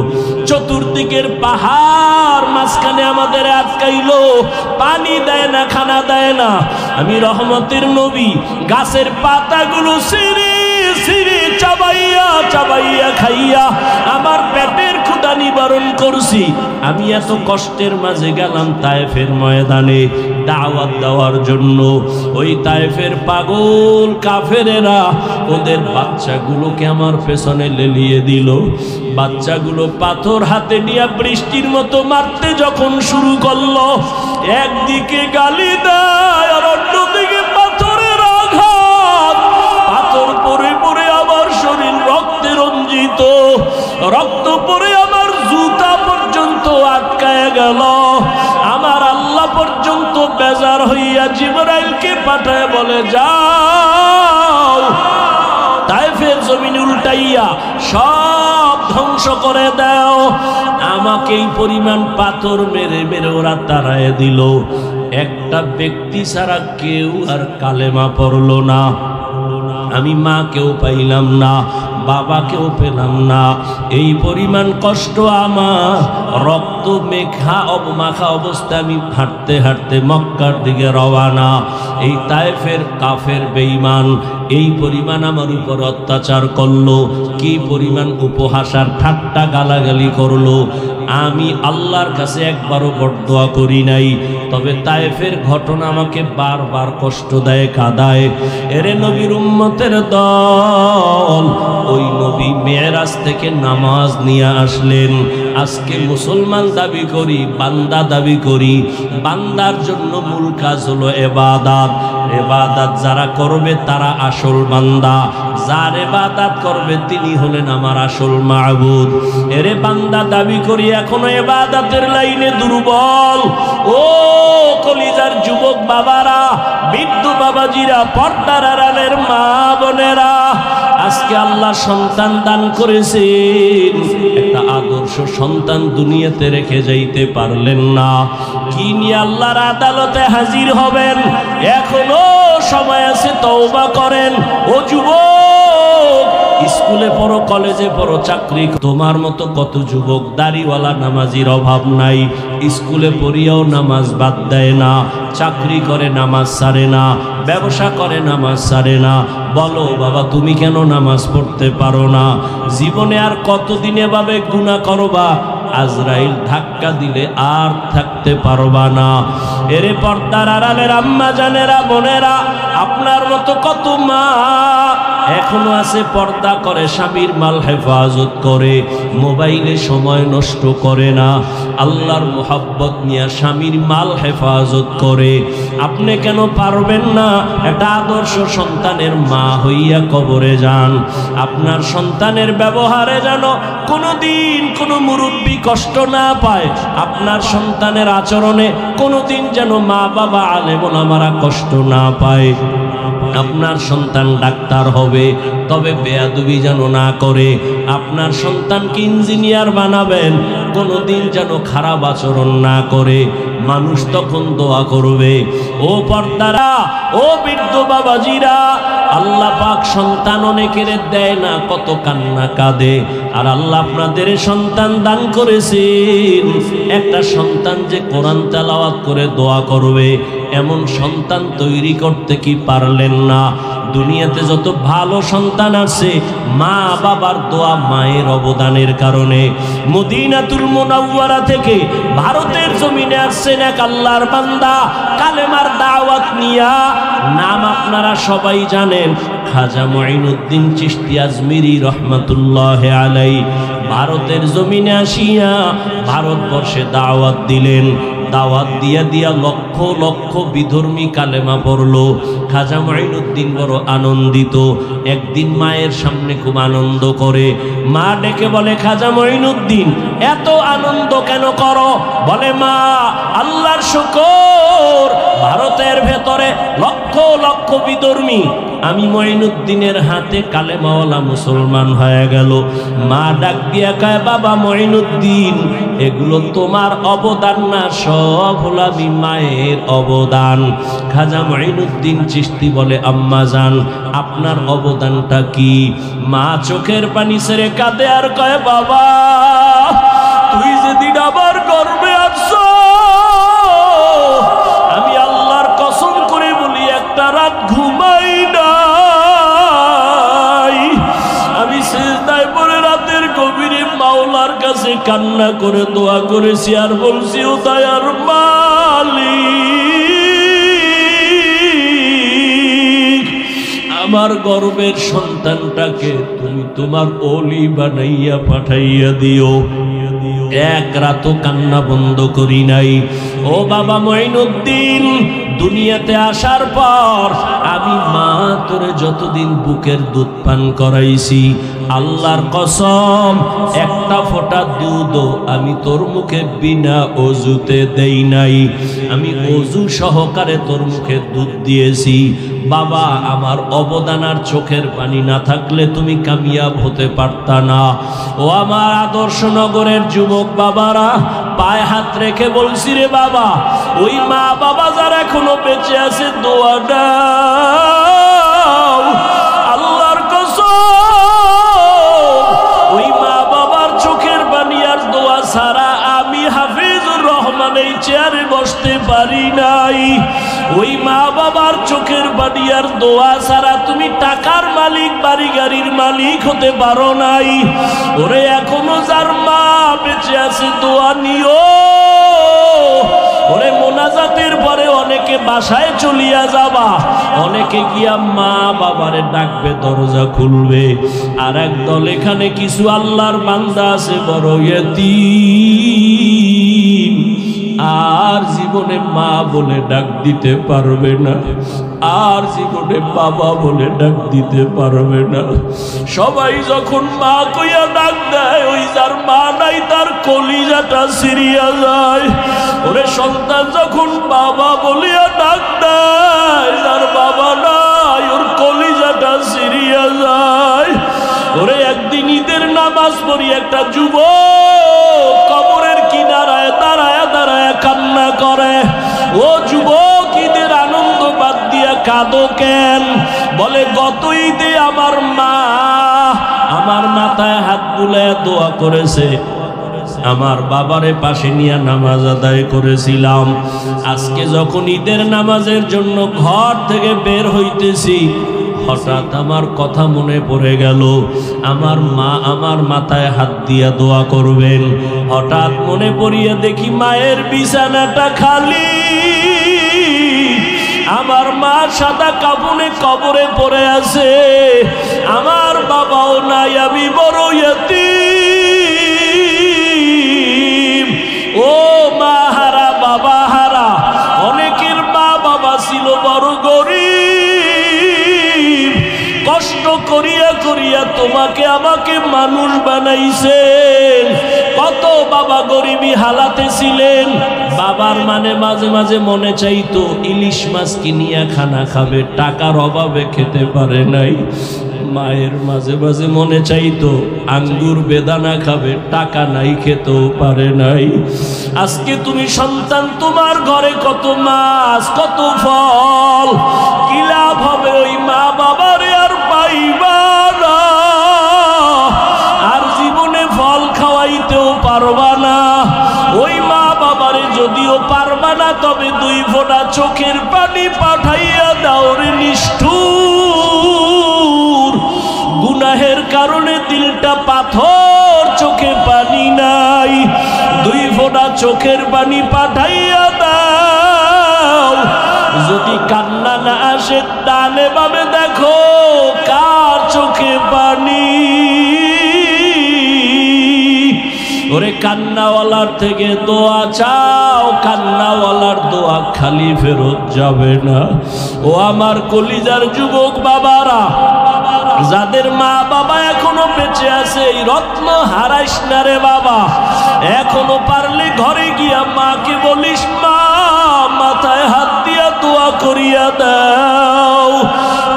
চতুর্দিকের পাহাড় মাঝখানে আমাদের আটকাইলো, পানি দেয় না, খানা দেয় না। আমি রহমতের নবী গাছের পাতাগুলো ছিঁড়ে ছিঁড়ে চাবাইয়া চাবাইয়া খাইয়া আমার পেটের ক্ষুধা নিবারণ করছি। আমি এত কষ্টের মাঝে গেলাম তায়েফের ময়দানে দাওয়াত দেওয়ার জন্য। ওই তায়েফের পাগল কাফেরেরা ওদের বাচ্চাগুলোকে আমার পেছনে লেলিয়ে দিল। বাচ্চাগুলো পাথর হাতে নিয়ে বৃষ্টির মতো মারতে যখন শুরু করলো, একদিকে গালি দেয় আর অন্যদিকে পাথরের আঘাত। পাথর পরে পরে আমার শরীর রক্তে রঞ্জিত, রক্ত পরে আমার জুতা পর্যন্ত আটকায় গেল। আমার আল্লাহ পর্যন্ত বেজার হইয়া জিবরাইলকে পাঠায় বলে, যাও তায়েফের জমিন উল্টাইয়া সব ধ্বংস করে দাও। আমাকে এই পরিমাণ পাথর মেরে মেরে ওরা তাড়ায় দিল। একটা ব্যক্তি ছাড়া কেউ আর কালেমা পড়ল না। আমি মাকেও পাইলাম না, বাবাকেও পেলাম না। এই পরিমাণ কষ্ট আমার, রক্ত রক্ত মাখা অবস্থায় আমি হাঁটতে হাঁটতে মক্কার দিকে রওয়ানা। এই তায়েফের কাফের বেঈমান এই পরিমাণ আমার উপর অত্যাচার করলো, কি পরিমাণ উপহাস আর ঠাট্টা গালাগালি করলো। আমি আল্লাহর কাছে একবারও বরদোয়া করি নাই, তবে তায়েফের ঘটনা আমাকে বারবার কষ্ট দেয়, কাঁদায়। এরে নবীর উম্মতের দল, ওই নবী মেরাজ থেকে নামাজ নিয়ে আসলেন। আজকে মুসলমান দাবি করি, বান্দা দাবি করি। বান্দার জন্য মূল কাজ হলো ইবাদত। ইবাদত যারা করবে তারা আসল বান্দা, যার ইবাদত করবে তিনি হলেন আমার আসল মাবুদ। এরে বান্দা দাবি করি এখনো ইবাদতের লাইনে দুর্বল। ও কলিজার যুবক বাবারা, বৃদ্ধ বাবাজিরা, পর্দার আড়ালের মা বোনেরা, আজকে আল্লাহ সন্তান দান করেছেন, একটা আদর্শ সন্তান দুনিয়াতে রেখে যাইতে পারলেন না। কি নিয়ে আল্লাহর আদালতে হাজির হবেন? এখনো সময় আছে, তওবা করেন। ও যুবক, স্কুলে পড়ো, কলেজে পড়ো, চাকরি, তোমার মতো কত যুবক দাড়িওয়ালা নামাজির অভাব নাই। স্কুলে পড়িয়াও নামাজ বাদ দেয় না, চাকরি করে নামাজ ছাড়ে না, ব্যবসা করে নামাজ ছাড়ে না। বলো বাবা, তুমি কেন নামাজ পড়তে পারো না? জীবনে আর কতদিন এভাবে গুনাহ করবা? আজরাইল ধাক্কা দিলে আর থাকতে পারবা না। এরে পর্দার আড়ালের আম্মা জানেরা, বোনেরা, আপনার মতো কত মা এখনো আছে পর্দা করে, স্বামীর মাল হেফাজত করে, মোবাইলে সময় নষ্ট করে না, আল্লাহর মোহাব্বত নিয়ে স্বামীর মাল হেফাজত করে। আপনি কেন পারবেন না? একটা আদর্শ সন্তানের মা হইয়া কবরে যান। আপনার সন্তানের ব্যবহারে যেন কোনোদিন কোনো মুরব্বী কষ্ট না পায়, আপনার সন্তানের আচরণে কোনোদিন যেন মা বাবা আলেম ওলামারা কষ্ট না পায়। আপনার সন্তান ডাক্তার হবে, তবে বেয়াদবি যেন না করে। আপনার সন্তানকে ইঞ্জিনিয়ার বানাবেন, কোনোদিন যেন খারাপ আচরণ না করে। মানুষ তখন দোয়া করবে। ও পর্দারা, ও বৃদ্ধ বাবাজিরা, আল্লাহ পাক সন্তান অনেকের দেয় না, কত কান্না কাঁদে। আর আল্লাহ আপনাদের সন্তান দান করেছেন, একটা সন্তান যে কোরআন তেলাওয়াত করে দোয়া করবে, এমন সন্তান তৈরি করতে কি পারলেন না? দুনিয়াতে যত ভালো সন্তান আছে, মা বাবার দোয়া, মায়ের অবদানের কারণে। মদিনাতুল মুনাওয়ারা থেকে ভারতের জমিনে আসছেন এক আল্লাহর বান্দা, কালেমার দাওয়াত নিয়া। নাম আপনারা সবাই জানেন, খাজা মুঈনুদ্দিন চিশতি আজমিরি রহমাতুল্লাহ আলাই। ভারতের জমিনে আসিয়া ভারতবর্ষে দাওয়াত দিলেন। দাওয়াত দিয়া দিয়া লক্ষ লক্ষ বিধর্মী কালেমা পড়লো। খাজা মুঈনুদ্দিন বড় আনন্দিত। একদিন মায়ের সামনে খুব আনন্দ করে। মা ডেকে বলে, খাজা মুঈনুদ্দিন, এত আনন্দ কেন করো? বলে, মা, আল্লাহর শুকর, ভারতের ভেতরে লক্ষ লক্ষ বিধর্মী, আমি মুঈনুদ্দিনের হাতে কালেমাওয়ালা মুসলমান হয়ে গেল। মা ডাক দিয়া কয়, বাবা মুঈনুদ্দিন, এগুলো তোমার অবদান না, সব হলো আমি মায়ের অবদান। খাজা মুঈনুদ্দিন চিশতি বলে, আম্মা জান, আপনার অবদানটা কি? মা চোখের পানি ছেড়ে কাঁদে আর কয়, বাবা, তুই যেদিন আবার গর্বে আসছো, আমি আল্লাহর কসম করে বলি, একটা রাত ঘুমাই নাই। আমি সিজদায় পড়ে রাতের গভীরে মাওলার কাছে কান্না করে দোয়া করেছি আর বলছি, ও দয়ার মালিক, আমার গর্বের সন্তানটাকে তুমি তোমার ওলি বানাইয়া পাঠাইয়া দিও। এক রাতও কান্না বন্ধ করি নাই। ও বাবা মুঈনুদ্দিন, দুনিয়াতে আসার পর আমি মা তোরে যতদিন বুকের দুধ পান করাইছি, আল্লাহর কসম, একটা ফোঁটা দুধও আমি তোর মুখে বিনা অজুতে দেই নাই। আমি অজু সহকারে তোর মুখে দুধ দিয়েছি। বাবা, আমার অবদান আর চোখের পানি না থাকলে তুমি কামিয়াব হতে পারতা না। ও আমার আদর্শ নগরের যুবক বাবারা, পায়ে হাত রেখে বলছি, রে বাবা, ওই মা বাবা যারা এখনো বেঁচে আছে, দোয়া দাও। আল্লাহর কসম, ওই মা বাবার চোখের পানি আর দোয়া ছাড়া আমি হাফেজ দোয়া ছাড়া তুমি টাকার মালিক বাড়ি গাড়ির মালিক হতে পারো নাই। ওরে এখনো যার মা বেঁচে আছে দোয়া নিও। ওরে মোনাজাতের পরে অনেকে বাসায় চলিয়া যাবা, অনেকে গিয়া মা বাবারে ডাকবে, দরজা খুলবে। আর একদল এখানে কিছু আল্লাহর বান্দা আছে বড় ইয়তীম, আর জীবনে মা বলে ডাক দিতে পারবে না, আর জীবনে বাবা বলে ডাক দিতে পারবে না। সবাই যখন মা কইয়া ডাক দেয়, ওই যার মা নাই তার কলিজাটা ছিঁড়িয়া যায়। ওরে সন্তান যখন বাবা বলিয়া ডাক দেয়, যার বাবা নাই ওর কলিজাটা ছিঁড়িয়া যায়। ওরে একদিন ঈদের নামাজ পড়ি একটা যুবক কবরের কিনারায় দাঁড়ায় দাঁড়ায় কান্না করে। ও যুবক, ঈদের আনন্দ বাদ দিয়া কাঁদো কেন? বলে গত ঈদে আমার মা আমার মাথায় হাত বুলায় দোয়া করেছে, আমার বাবারে পাশে নিয়ে নামাজ আদায় করেছিলাম। আজকে যখন ঈদের নামাজের জন্য ঘর থেকে বের হইতেছি, হঠাৎ আমার কথা মনে পড়ে গেল, আমার মা আমার মাথায় হাত দিয়া দোয়া করবেন। হঠাৎ মনে পড়িয়া দেখি মায়ের বিছানাটা খালি, আমার মা সাদা কাপড়ে কবরে পড়ে আছে, আমার বাবাও নাই, আমি বড় ইয়তীম। ও মা হারা বাবা হারা। অনেকের মা বাবা ছিল বড় গরিব, কষ্ট করিয়া করিয়া তোমাকে আমাকে মানুষ বানাইছেন। কত বাবা গরিবী হালাতে ছিলেন, বাবার মানে মাঝে মাঝে মনে চাইতো ইলিশ মাছ কিনিয়া খানা খাবে, টাকার অভাবে খেতে পারে নাই। মায়ের মাঝে মাঝে মনে চাইতো আঙ্গুর বেদানা খাবে, টাকা নাই খেতেও পারে নাই। আজকে তুমি সন্তান, তোমার ঘরে কত মাছ কত ফল, কি লাভ হবে? ওই মা বাবারে আর পাইবা না, আর জীবনে ফল খাওয়াইতেও পারবা না। ওই মা বাবারে যদিও পারবা না, তবে দুই ফোঁটা চোখের পানি পাঠাইয়া দাও রে নিষ্ঠুর। গুনাহের কারণে দিলটা পাথর, চোখে পানি নাই, দুই ফোঁটা চোখের পানি পাঠাইয়া দাও। যদি কান্না না আসে, ডানে বামে দেখো কার চোখে পানি। ওরে কান্নাওয়ালার থেকে দোয়া চাও, কান্নাওয়ালার দোয়া খালি ফেরত যাবে না। ও আমার কলিজার যুবক বাবারা, যাদের মা বাবা এখনো বেঁচে আছে, এই রত্ন হারাইস না রে বাবা। এখনো পারলে ঘরে গিয়া মাকে বলিস, মা মাথায় হাত দিয়া দোয়া করিয়া দাও।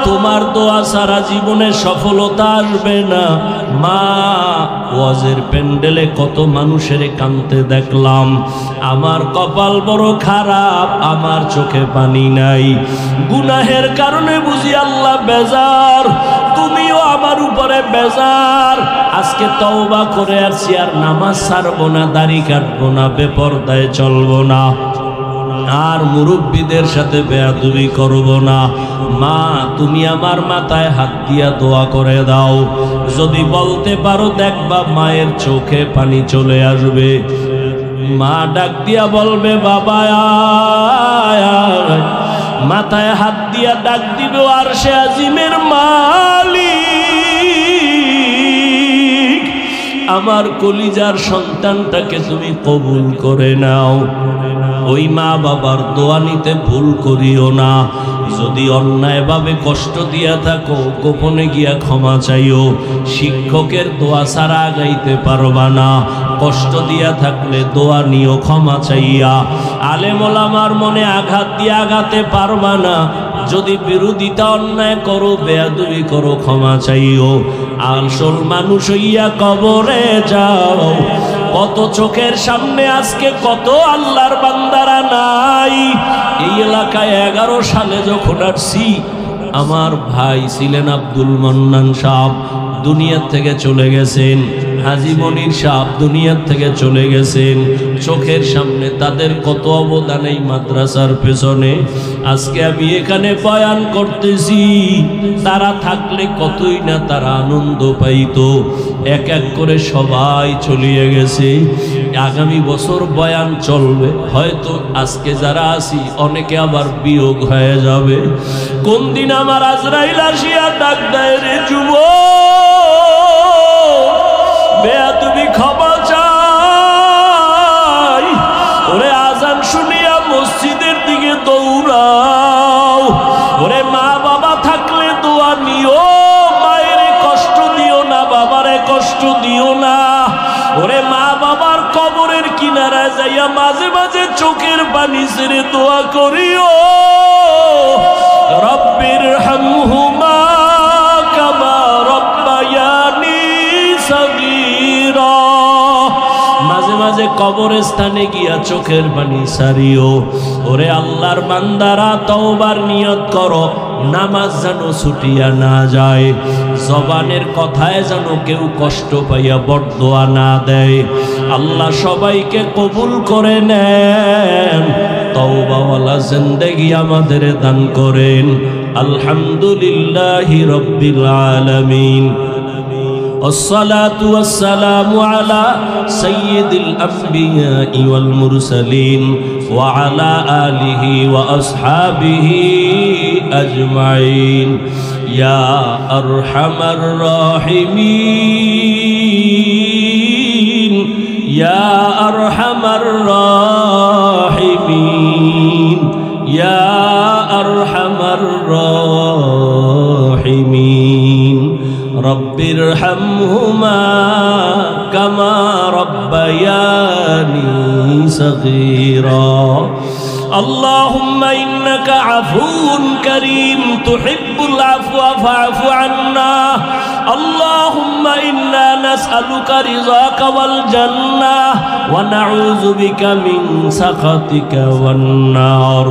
তোমার দোয়া সারা জীবনে সফলতা আসবে না। মা, ওয়াজের প্যান্ডেলে কত মানুষের কাঁদতে দেখলাম, আমার কপাল বড় খারাপ, আমার চোখে পানি নাই। গুনাহের কারণে বুঝি আল্লাহ বেজার, তুমিও আমার উপরে বেজার। আজকে তওবা করে আসছি, আর নামাজ ছাড়বো না, দাড়ি কাটবো না, বেপরদায় চলবো না, আর মুরব্বীদের সাথে বেয়াদবি করব না। মা, তুমি আমার মাথায় হাত দিয়া দোয়া করে দাও। যদি বলতে পারো, দেখবা মায়ের চোখে পানি চলে আসবে। মা ডাক দিয়া বলবে, বাবা আয়। মাথায় হাত দিয়া ডাক দিবে, আর সে আজিমের মালিক, আমার কলিজার সন্তানটাকে তুমি কবুল করে নাও। ওই মা বাবার দোয়া নিতে ভুল করিও না। যদি অন্যায়ভাবে কষ্ট দিয়া থাকো, গোপনে গিয়া ক্ষমা চাইও। শিক্ষকের দোয়া ছাড়া আগাইতে পারবা না। কষ্ট দিয়া থাকলে দোয়া নিও ক্ষমা চাইয়া। আলেম ওলামার মনে আঘাত দিয়ে আঘাতে পারবা না। যদি বিরোধিতা অন্যায় করো, বেয়াদবি করো, ক্ষমা চাইও। আসল মানুষ হইয়া কবরে যাও। কত চোখের সামনে আজকে কত আল্লাহর বান্দারা নাই। এই এলাকায় 11 সালে যখন আসছি, আমার ভাই ছিলেন আব্দুল মান্নান সাহেব, দুনিয়া থেকে চলে গেছেন। হাজী মনির সাহেব দুনিয়ার থেকে চলে গেছেন। চোখের সামনে তাদের কত অবদান এই মাদ্রাসার পেছনে। আজকে আমি এখানে বয়ান করতেছি, তারা থাকলে কতই না তারা আনন্দ পাইতো। এক এক করে সবাই চলিয়ে গেছে। আগামী বছর বয়ান চলবে, হয়তো আজকে যারা আছি অনেকে আবার বিয়োগ হয়ে যাবে। কোন দিন আমার আজরাইল আসিয়া ডাক দেয়, রে যুবক, বেয়াদবি ক্ষমা চাই। ওরে আজান শুনিয়া মসজিদের দিকে দৌড়াও। ওরে মা বাবা থাকলে দোয়া নিও, মায়ের কষ্ট দিও না, বাবারে কষ্ট দিও না। ওরে মা বাবার কবরের কিনারায় যাইয়া মাঝে মাঝে চোখের পানি ছেড়ে দোয়া করিও, রব্বির হামহুমা কামা রব্বায়ানি সগীরা। মাঝে মাঝে কবরস্থানে গিয়া চোখের পানি সারিও। ওরে আল্লাহর বান্দারা, তওবার নিয়ত করো, নামাজ যেন ছুটিয়া না যায়, জবানের কথায় যেন কেউ কষ্ট পাইয়া বরদোয়া না দেয়। আল্লাহ সবাইকে কবুল করে নেন, তওবাওয়ালা জিন্দেগি আমাদের দান করেন। আলহামদুলিল্লাহি রাব্বিল আলামিন। والصلاة والسلام على سيد الأنبياء والمرسلين وعلى آله وأصحابه أجمعين يا أرحم الراحمين يا أرحم الراحمين يا أرحم الراحمين رب ارحمهما كما ربياني صغيرا اللهم إنك عفو كريم تحب العفو فاعف عنا اللهم إنا نسألك رضاك والجنة ونعوذ بك من سخطك والنار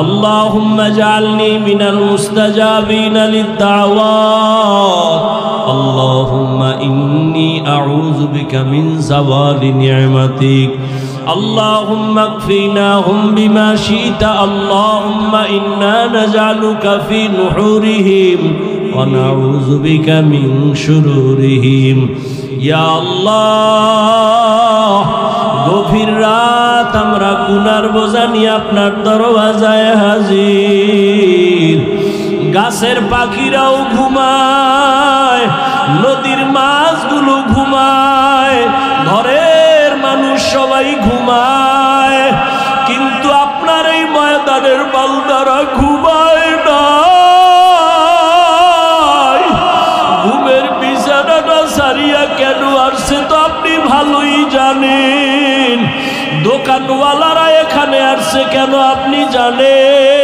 اللهم اجعلني من المستجابين للدعوات اللهم إني أعوذ بك من زوال نعمتك اللهم اكفناهم بما شئت اللهم إنا نجعلك في نحورهم ونعوذ بك من شرورهم يا الله গভীর রাত আমরা গুনার বোঝা নিয়ে আপনার দরওয়াজায় হাজির। গাছের পাখিরাও ঘুমায়, নদীর মাছগুলো ঘুমায়, ঘরের মানুষ সবাই ঘুমায়, কিন্তু আপনার এই ময়দানের বান্দারা ঘুমায় না। ঘুমের বিছানাটা সারিয়া কেন আসছে তো আপনি ভালোই জানেন। দোকানওয়ালারা এখানে আসছে কেন আপনি জানেন।